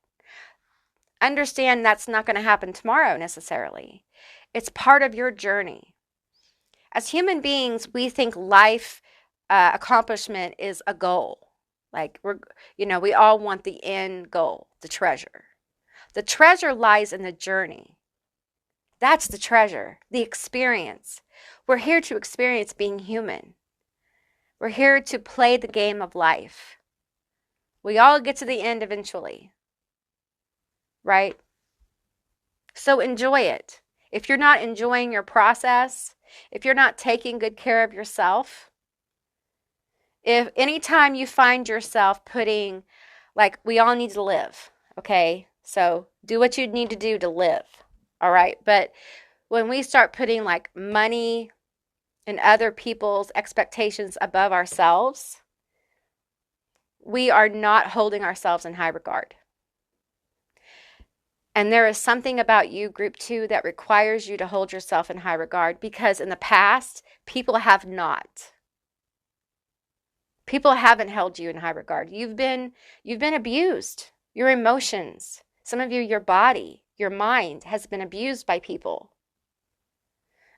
Speaker 2: Understand that's not going to happen tomorrow necessarily. It's part of your journey. As human beings, we think life accomplishment is a goal. Like we all want the end goal, the treasure. The treasure lies in the journey. That's the treasure, the experience. We're here to experience being human. We're here to play the game of life. We all get to the end eventually, right? So enjoy it. If you're not enjoying your process, if you're not taking good care of yourself, if anytime you find yourself putting, like, we all need to live, okay? So do what you need to do to live, all right? But when we start putting like money and other people's expectations above ourselves, we are not holding ourselves in high regard. And there is something about you, group 2, that requires you to hold yourself in high regard, because in the past, people have not. People haven't held you in high regard. You've been abused. Your emotions, some of you, your body, your mind has been abused by people.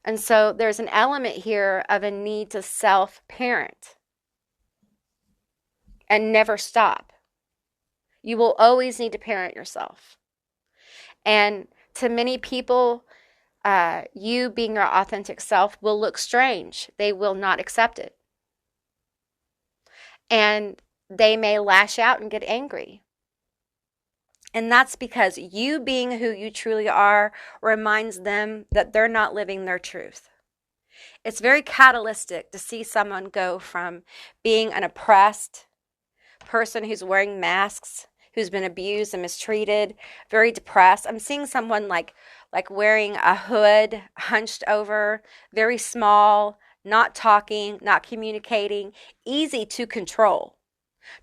Speaker 2: And so there's an element here of a need to self-parent and never stop. You will always need to parent yourself. And to many people, you being your authentic self will look strange. They will not accept it. And they may lash out and get angry. And that's because you being who you truly are reminds them that they're not living their truth. It's very catalytic to see someone go from being an oppressed person who's wearing masks, who's been abused and mistreated, very depressed. I'm seeing someone like wearing a hood, hunched over, very small, not talking, not communicating, easy to control,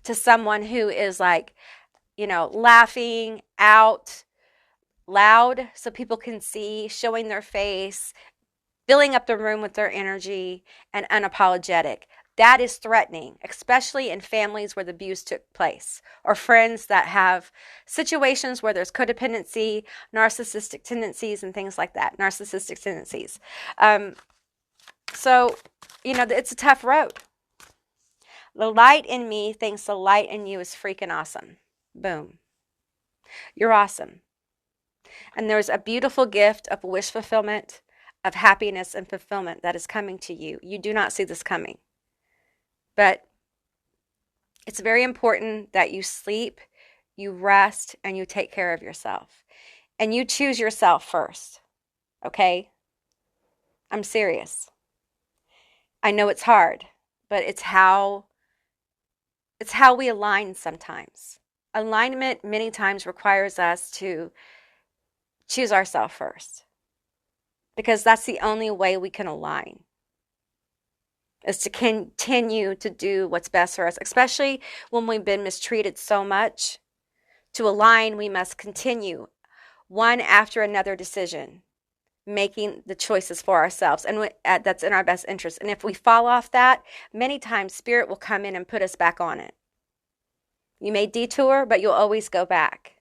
Speaker 2: to someone who is like, laughing out loud so people can see, showing their face, filling up the room with their energy, and unapologetic. That is threatening, especially in families where the abuse took place, or friends that have situations where there's codependency, narcissistic tendencies, and things like that. Narcissistic tendencies. So, it's a tough road. The light in me thinks the light in you is freaking awesome. Boom. You're awesome. And there's a beautiful gift of wish fulfillment, of happiness and fulfillment that is coming to you. You do not see this coming. But it's very important that you sleep, you rest, and you take care of yourself. And you choose yourself first. Okay? I'm serious. I know it's hard, but it's how we align sometimes. Alignment many times requires us to choose ourselves first, because that's the only way we can align, is to continue to do what's best for us, especially when we've been mistreated so much. To align, we must continue one after another decision, making the choices for ourselves, and that's in our best interest. And if we fall off that, many times Spirit will come in and put us back on it. You may detour, but you'll always go back.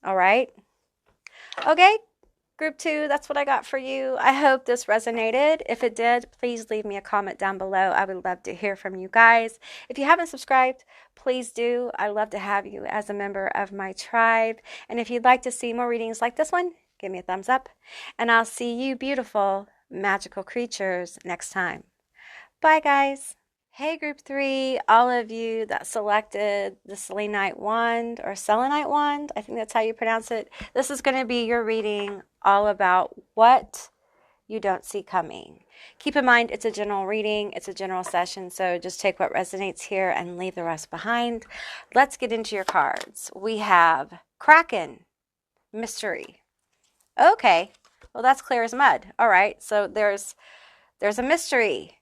Speaker 2: All right? Okay, Group 2, that's what I got for you. I hope this resonated. If it did, please leave me a comment down below. I would love to hear from you guys. If you haven't subscribed, please do. I love to have you as a member of my tribe. And if you'd like to see more readings like this one, give me a thumbs up. And I'll see you beautiful, magical creatures next time. Bye, guys. Hey, Group 3, all of you that selected the Selenite wand or Selenite wand, I think that's how you pronounce it. This is going to be your reading all about what you don't see coming. Keep in mind, it's a general reading, it's a general session, so just take what resonates here and leave the rest behind. Let's get into your cards. We have Kraken, mystery. Okay, well, that's clear as mud. All right, so there's a mystery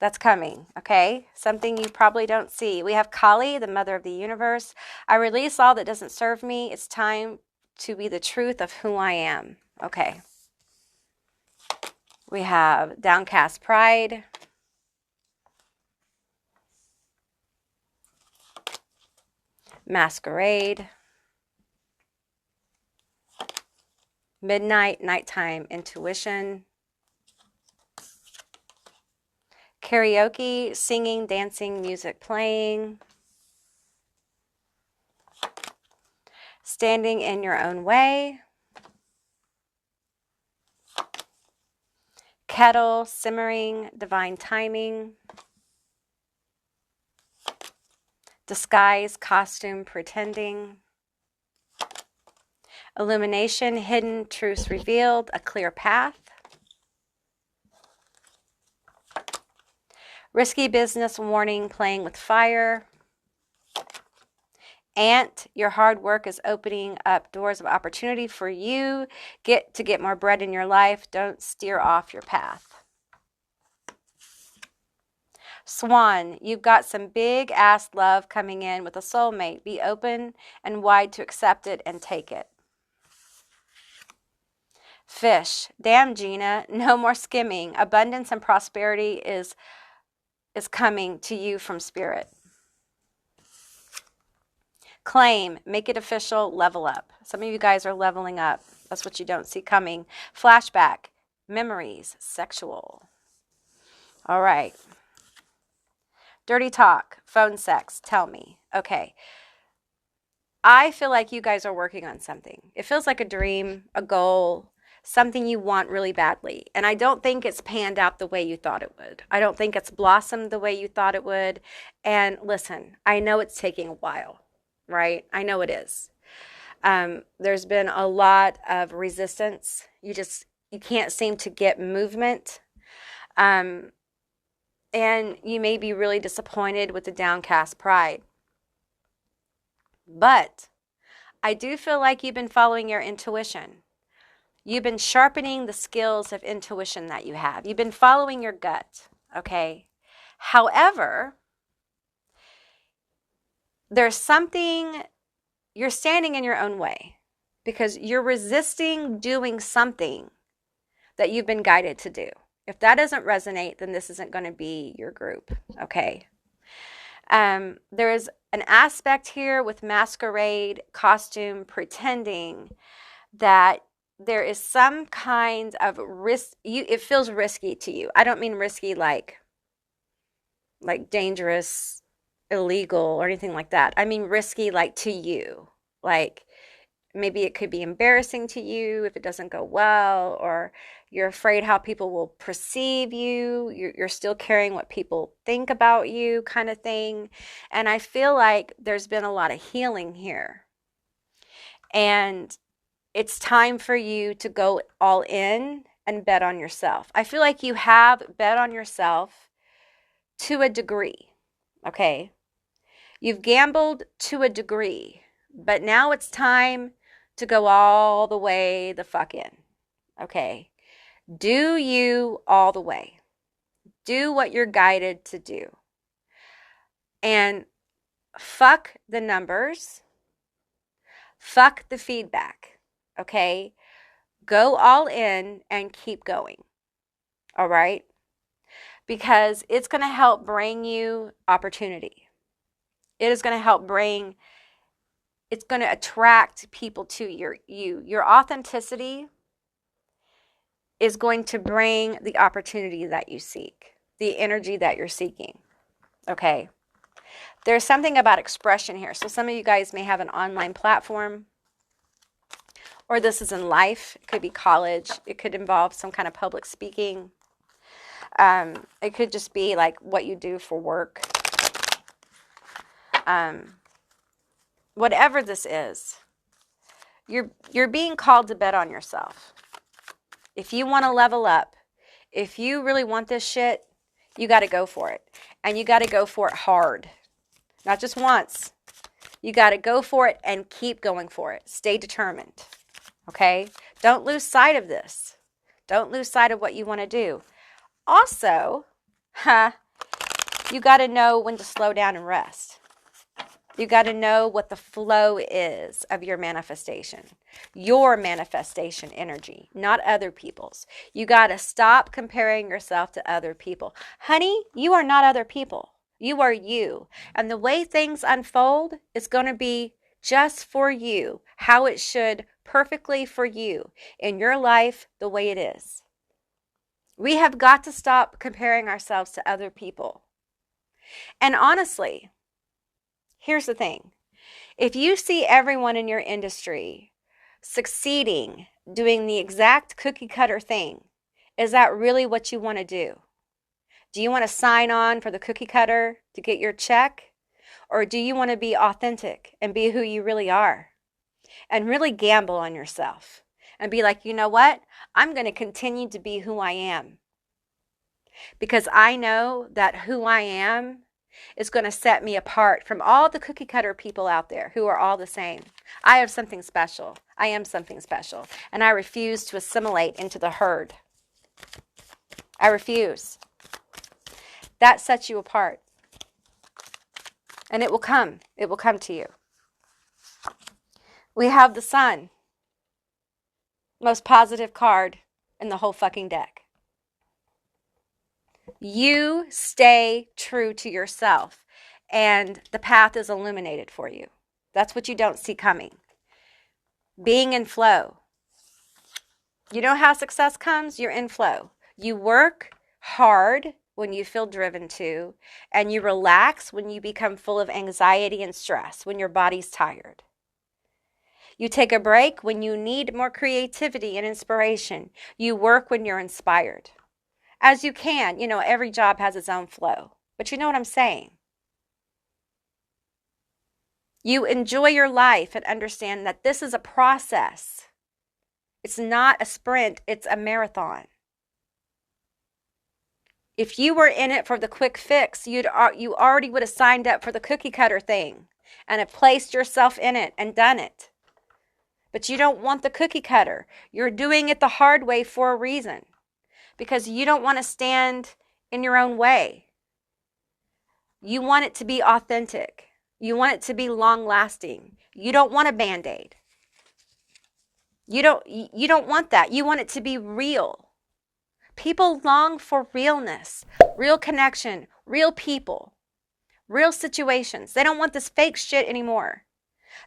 Speaker 2: that's coming, okay? Something you probably don't see. We have Kali, the mother of the universe. I release all that doesn't serve me. It's time to be the truth of who I am. Okay. We have downcast pride. Masquerade. Midnight, nighttime intuition. Karaoke, singing, dancing, music playing. Standing in your own way. Kettle, simmering, divine timing. Disguise, costume, pretending. Illumination, hidden, truths revealed, a clear path. Risky business, warning, playing with fire. Ant, your hard work is opening up doors of opportunity for you. Get more bread in your life. Don't steer off your path. Swan, you've got some big ass love coming in with a soulmate. Be open and wide to accept it and take it. Fish, damn Gina, no more skimming. Abundance and prosperity is coming to you from Spirit. Claim, make it official, level up. Some of you guys are leveling up. That's what you don't see coming. Flashback, memories, sexual. All right. Dirty talk, phone sex, tell me. Okay. I feel like you guys are working on something. It feels like a dream, a goal, something you want really badly. And I don't think it's panned out the way you thought it would. I don't think it's blossomed the way you thought it would. And listen, I know it's taking a while, right? I know it is. There's been a lot of resistance. You can't seem to get movement. And you may be really disappointed with the downcast pride. But I do feel like you've been following your intuition. You've been sharpening the skills of intuition that you have. You've been following your gut, okay? However, there's something, you're standing in your own way because you're resisting doing something that you've been guided to do. If that doesn't resonate, then this isn't going to be your group, okay? There is an aspect here with masquerade, costume, pretending that there is some kind of risk. It feels risky to you. I don't mean risky like dangerous, illegal, or anything like that. I mean risky like to you. Like maybe it could be embarrassing to you if it doesn't go well, or you're afraid how people will perceive you. You're still carrying what people think about you, kind of thing. And I feel like there's been a lot of healing here. And it's time for you to go all in and bet on yourself. I feel like you have bet on yourself to a degree, okay? You've gambled to a degree, but now it's time to go all the way the fuck in, okay? Do you all the way. Do what you're guided to do. And fuck the numbers. Fuck the feedback, okay? Go all in and keep going, all right? Because it's going to help bring you opportunity. It is going to help bring, it's going to attract people to you. Your authenticity is going to bring the opportunity that you seek, the energy that you're seeking, okay? There's something about expression here. So some of you guys may have an online platform, or this is in life. It could be college. It could involve some kind of public speaking. It could just be like what you do for work. Whatever this is, you're being called to bet on yourself. If you want to level up, if you really want this shit, you got to go for it. And you got to go for it hard. Not just once. You got to go for it and keep going for it. Stay determined. Okay? Don't lose sight of this. Don't lose sight of what you want to do. Also, you got to know when to slow down and rest. You got to know what the flow is of your manifestation energy, not other people's. You got to stop comparing yourself to other people. Honey, you are not other people. You are you. And the way things unfold is going to be just for you, how it should perfectly for you in your life, the way it is. We have got to stop comparing ourselves to other people. And honestly, here's the thing. If you see everyone in your industry succeeding, doing the exact cookie cutter thing, is that really what you want to do? Do you want to sign on for the cookie cutter to get your check? Or do you want to be authentic and be who you really are? And really gamble on yourself and be like, you know what? I'm going to continue to be who I am. Because I know that who I am is going to set me apart from all the cookie cutter people out there who are all the same. I have something special. I am something special. And I refuse to assimilate into the herd. I refuse. That sets you apart. And it will come. It will come to you. We have the Sun. Most positive card in the whole fucking deck. You stay true to yourself, and the path is illuminated for you. That's what you don't see coming. Being in flow. You know how success comes? You're in flow. You work hard when you feel driven to, and you relax when you become full of anxiety and stress, when your body's tired. You take a break when you need more creativity and inspiration. You work when you're inspired. As you can, every job has its own flow. But you know what I'm saying? You enjoy your life and understand that this is a process. It's not a sprint, it's a marathon. If you were in it for the quick fix, you already would have signed up for the cookie cutter thing and have placed yourself in it and done it. But you don't want the cookie cutter. You're doing it the hard way for a reason. Because you don't want to stand in your own way. You want it to be authentic. You want it to be long lasting. You don't want a Band-Aid. You don't want that. You want it to be real. People long for realness, real connection, real people, real situations. They don't want this fake shit anymore.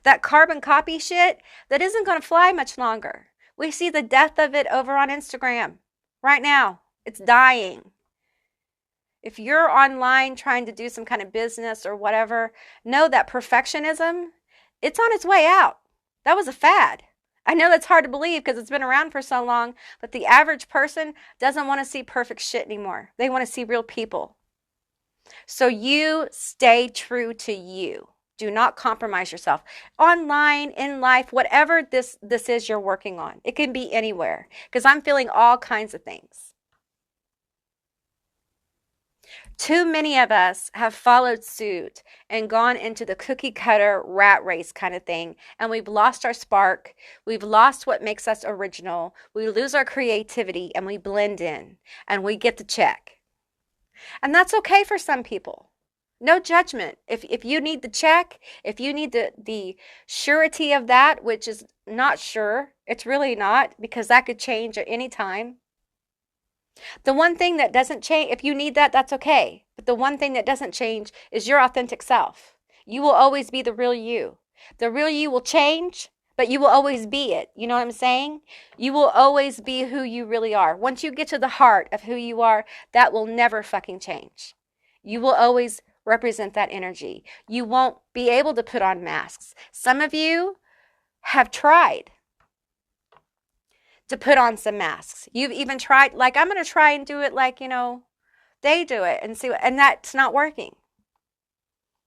Speaker 2: That carbon copy shit, that isn't going to fly much longer. We see the death of it over on Instagram right now. It's dying. If you're online trying to do some kind of business or whatever, know that perfectionism, it's on its way out. That was a fad. I know that's hard to believe because it's been around for so long, but the average person doesn't want to see perfect shit anymore. They want to see real people. So you stay true to you. Do not compromise yourself. Online, in life, whatever this is you're working on. It can be anywhere because I'm feeling all kinds of things. Too many of us have followed suit and gone into the cookie cutter rat race kind of thing, and we've lost our spark. We've lost what makes us original. We lose our creativity and we blend in and we get the check. And that's okay for some people. No judgment. If you need the check, if you need the surety of that, which is not sure, it's really not, because that could change at any time. The one thing that doesn't change, if you need that, that's okay. But the one thing that doesn't change is your authentic self. You will always be the real you. The real you will change, but you will always be it. You know what I'm saying? You will always be who you really are. Once you get to the heart of who you are, that will never fucking change. You will always represent that energy. You won't be able to put on masks. Some of you have tried to put on some masks. You've even tried, like, I'm going to try and do it like, they do it and see, and that's not working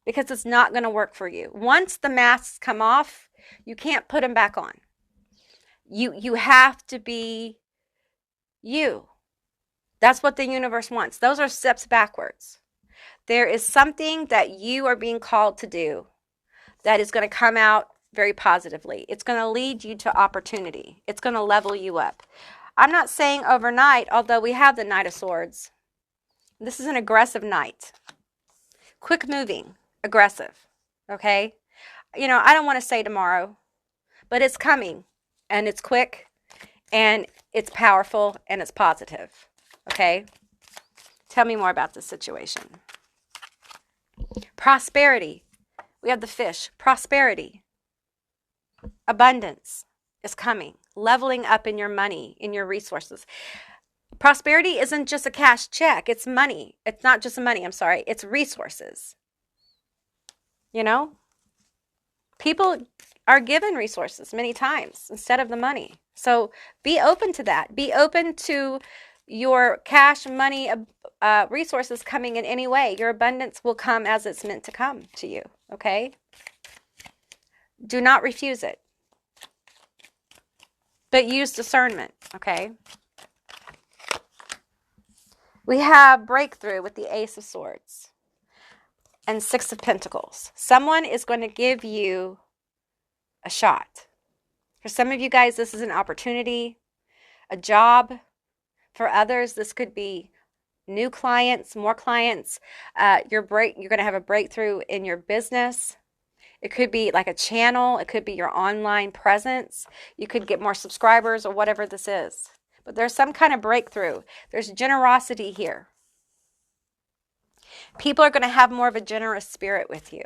Speaker 2: because it's not going to work for you. Once the masks come off, you can't put them back on. You have to be you. That's what the universe wants. Those are steps backwards. There is something that you are being called to do that is going to come out very positively. It's going to lead you to opportunity. It's going to level you up. I'm not saying overnight, although we have the Knight of Swords. This is an aggressive knight. Quick moving, aggressive. Okay? I don't want to say tomorrow, but it's coming, and it's quick, and it's powerful, and it's positive. Okay? Tell me more about this situation. Prosperity. We have the fish. Prosperity. Abundance is coming. Leveling up in your money, in your resources. Prosperity isn't just a cash check. It's money. It's not just money. I'm sorry. It's resources. People are given resources many times instead of the money. So be open to that. Be open to your cash, money, resources coming in any way. Your abundance will come as it's meant to come to you. Okay? Do not refuse it. But use discernment. Okay? We have breakthrough with the Ace of Swords and Six of Pentacles. Someone is going to give you a shot. For some of you guys, this is an opportunity, a job. For others, this could be new clients, more clients. You're going to have a breakthrough in your business. It could be like a channel. It could be your online presence. You could get more subscribers or whatever this is. But there's some kind of breakthrough. There's generosity here. People are going to have more of a generous spirit with you.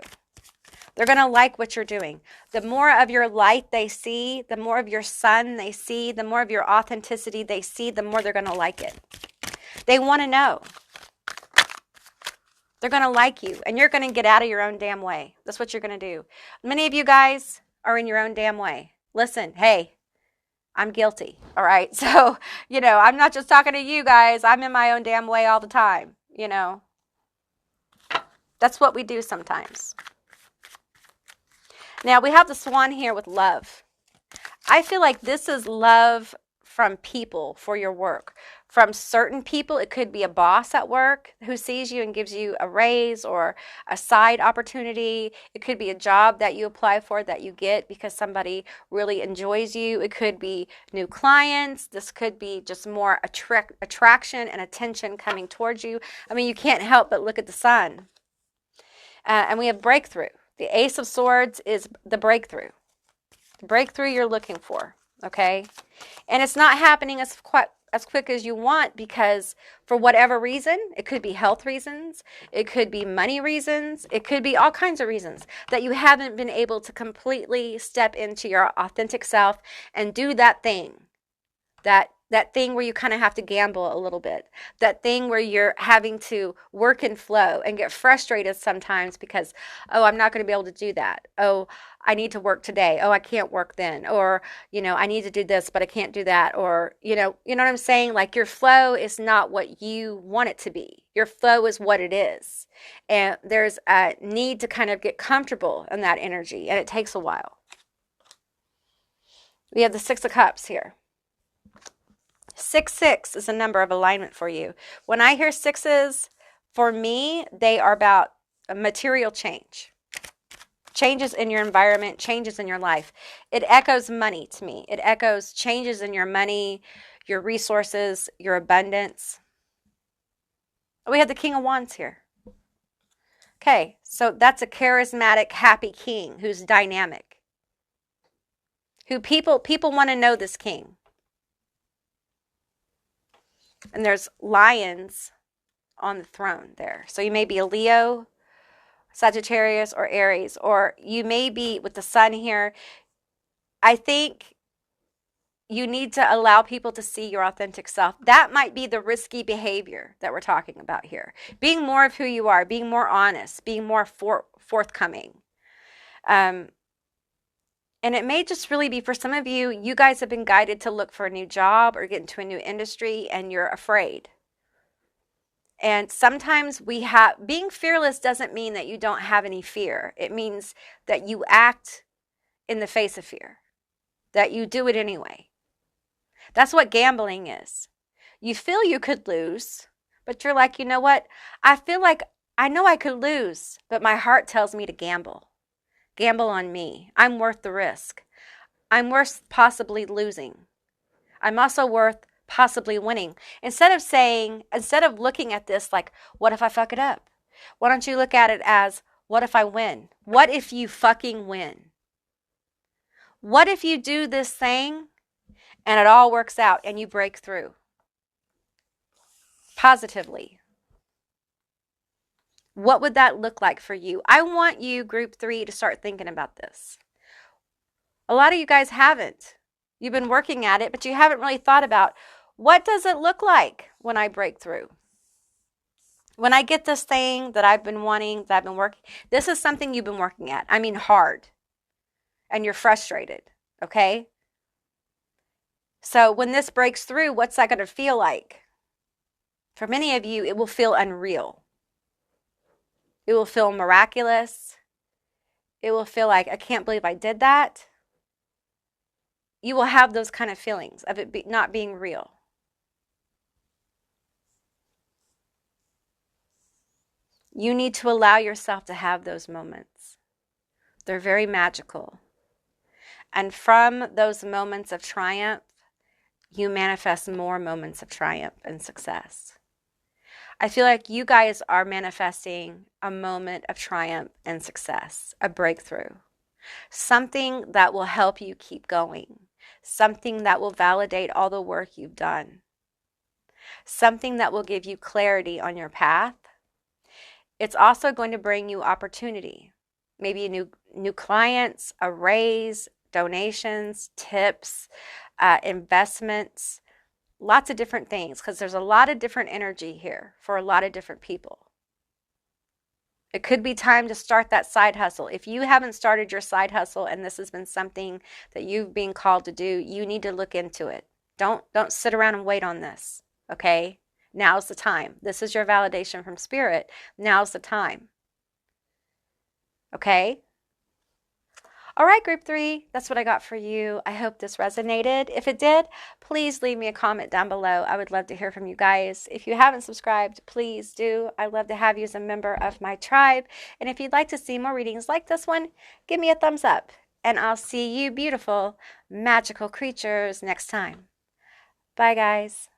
Speaker 2: They're going to like what you're doing. The more of your light they see, the more of your sun they see, the more of your authenticity they see, the more they're going to like it. They want to know. They're going to like you, and you're going to get out of your own damn way. That's what you're going to do. Many of you guys are in your own damn way. Listen, hey, I'm guilty, all right? So, I'm not just talking to you guys. I'm in my own damn way all the time, That's what we do sometimes. Now, we have the Swan here with love. I feel like this is love from people for your work. From certain people, it could be a boss at work who sees you and gives you a raise or a side opportunity. It could be a job that you apply for that you get because somebody really enjoys you. It could be new clients. This could be just more attraction and attention coming towards you. I mean, you can't help but look at the sun. And we have breakthrough. The Ace of Swords is the breakthrough you're looking for, okay? And it's not happening as quick as you want because for whatever reason, it could be health reasons, it could be money reasons, it could be all kinds of reasons that you haven't been able to completely step into your authentic self and do that thing. That thing where you kind of have to gamble a little bit. That thing where you're having to work and flow and get frustrated sometimes because, oh, I'm not going to be able to do that. Oh, I need to work today. Oh, I can't work then. Or, I need to do this, but I can't do that. Or, you know what I'm saying? Like your flow is not what you want it to be. Your flow is what it is. And there's a need to kind of get comfortable in that energy. And it takes a while. We have the Six of Cups here. 6 is a number of alignment for you. When I hear sixes, for me, they are about a material change. Changes in your environment, changes in your life. It echoes money to me. It echoes changes in your money, your resources, your abundance. We have the King of Wands here. Okay, so that's a charismatic, happy king who's dynamic. Who people want to know this king. And there's lions on the throne there. So you may be a Leo, Sagittarius, or Aries, or you may be with the sun here. I think you need to allow people to see your authentic self. That might be the risky behavior that we're talking about here. Being more of who you are, being more honest, being more forthcoming. And it may just really be for some of you, you guys have been guided to look for a new job or get into a new industry and you're afraid. And sometimes being fearless doesn't mean that you don't have any fear. It means that you act in the face of fear, that you do it anyway. That's what gambling is. You feel you could lose, but you're like, you know what? I feel like I know I could lose, but my heart tells me to gamble. Gamble on me. I'm worth the risk. I'm worth possibly losing. I'm also worth possibly winning. Instead of looking at this like, what if I fuck it up? Why don't you look at it as, what if I win? What if you fucking win? What if you do this thing and it all works out and you break through? Positively. What would that look like for you? I want you, group 3, to start thinking about this. A lot of you guys haven't. You've been working at it, but you haven't really thought about, what does it look like when I break through? When I get this thing that I've been wanting, that I've been working, this is something you've been working at. I mean hard. And you're frustrated, okay? So when this breaks through, what's that going to feel like? For many of you, it will feel unreal. It will feel miraculous. It will feel like, I can't believe I did that. You will have those kind of feelings of it not being real. You need to allow yourself to have those moments. They're very magical. And from those moments of triumph, you manifest more moments of triumph and success. I feel like you guys are manifesting a moment of triumph and success, a breakthrough, something that will help you keep going, something that will validate all the work you've done, something that will give you clarity on your path. It's also going to bring you opportunity, maybe new clients, a raise, donations, tips, investments, lots of different things, because there's a lot of different energy here for a lot of different people. It could be time to start that side hustle. If you haven't started your side hustle and this has been something that you've been called to do, you need to look into it. Don't sit around and wait on this, okay? Now's the time. This is your validation from spirit. Now's the time. Okay? All right, group 3, that's what I got for you. I hope this resonated. If it did, please leave me a comment down below. I would love to hear from you guys. If you haven't subscribed, please do. I'd love to have you as a member of my tribe. And if you'd like to see more readings like this one, give me a thumbs up. And I'll see you beautiful, magical creatures next time. Bye, guys.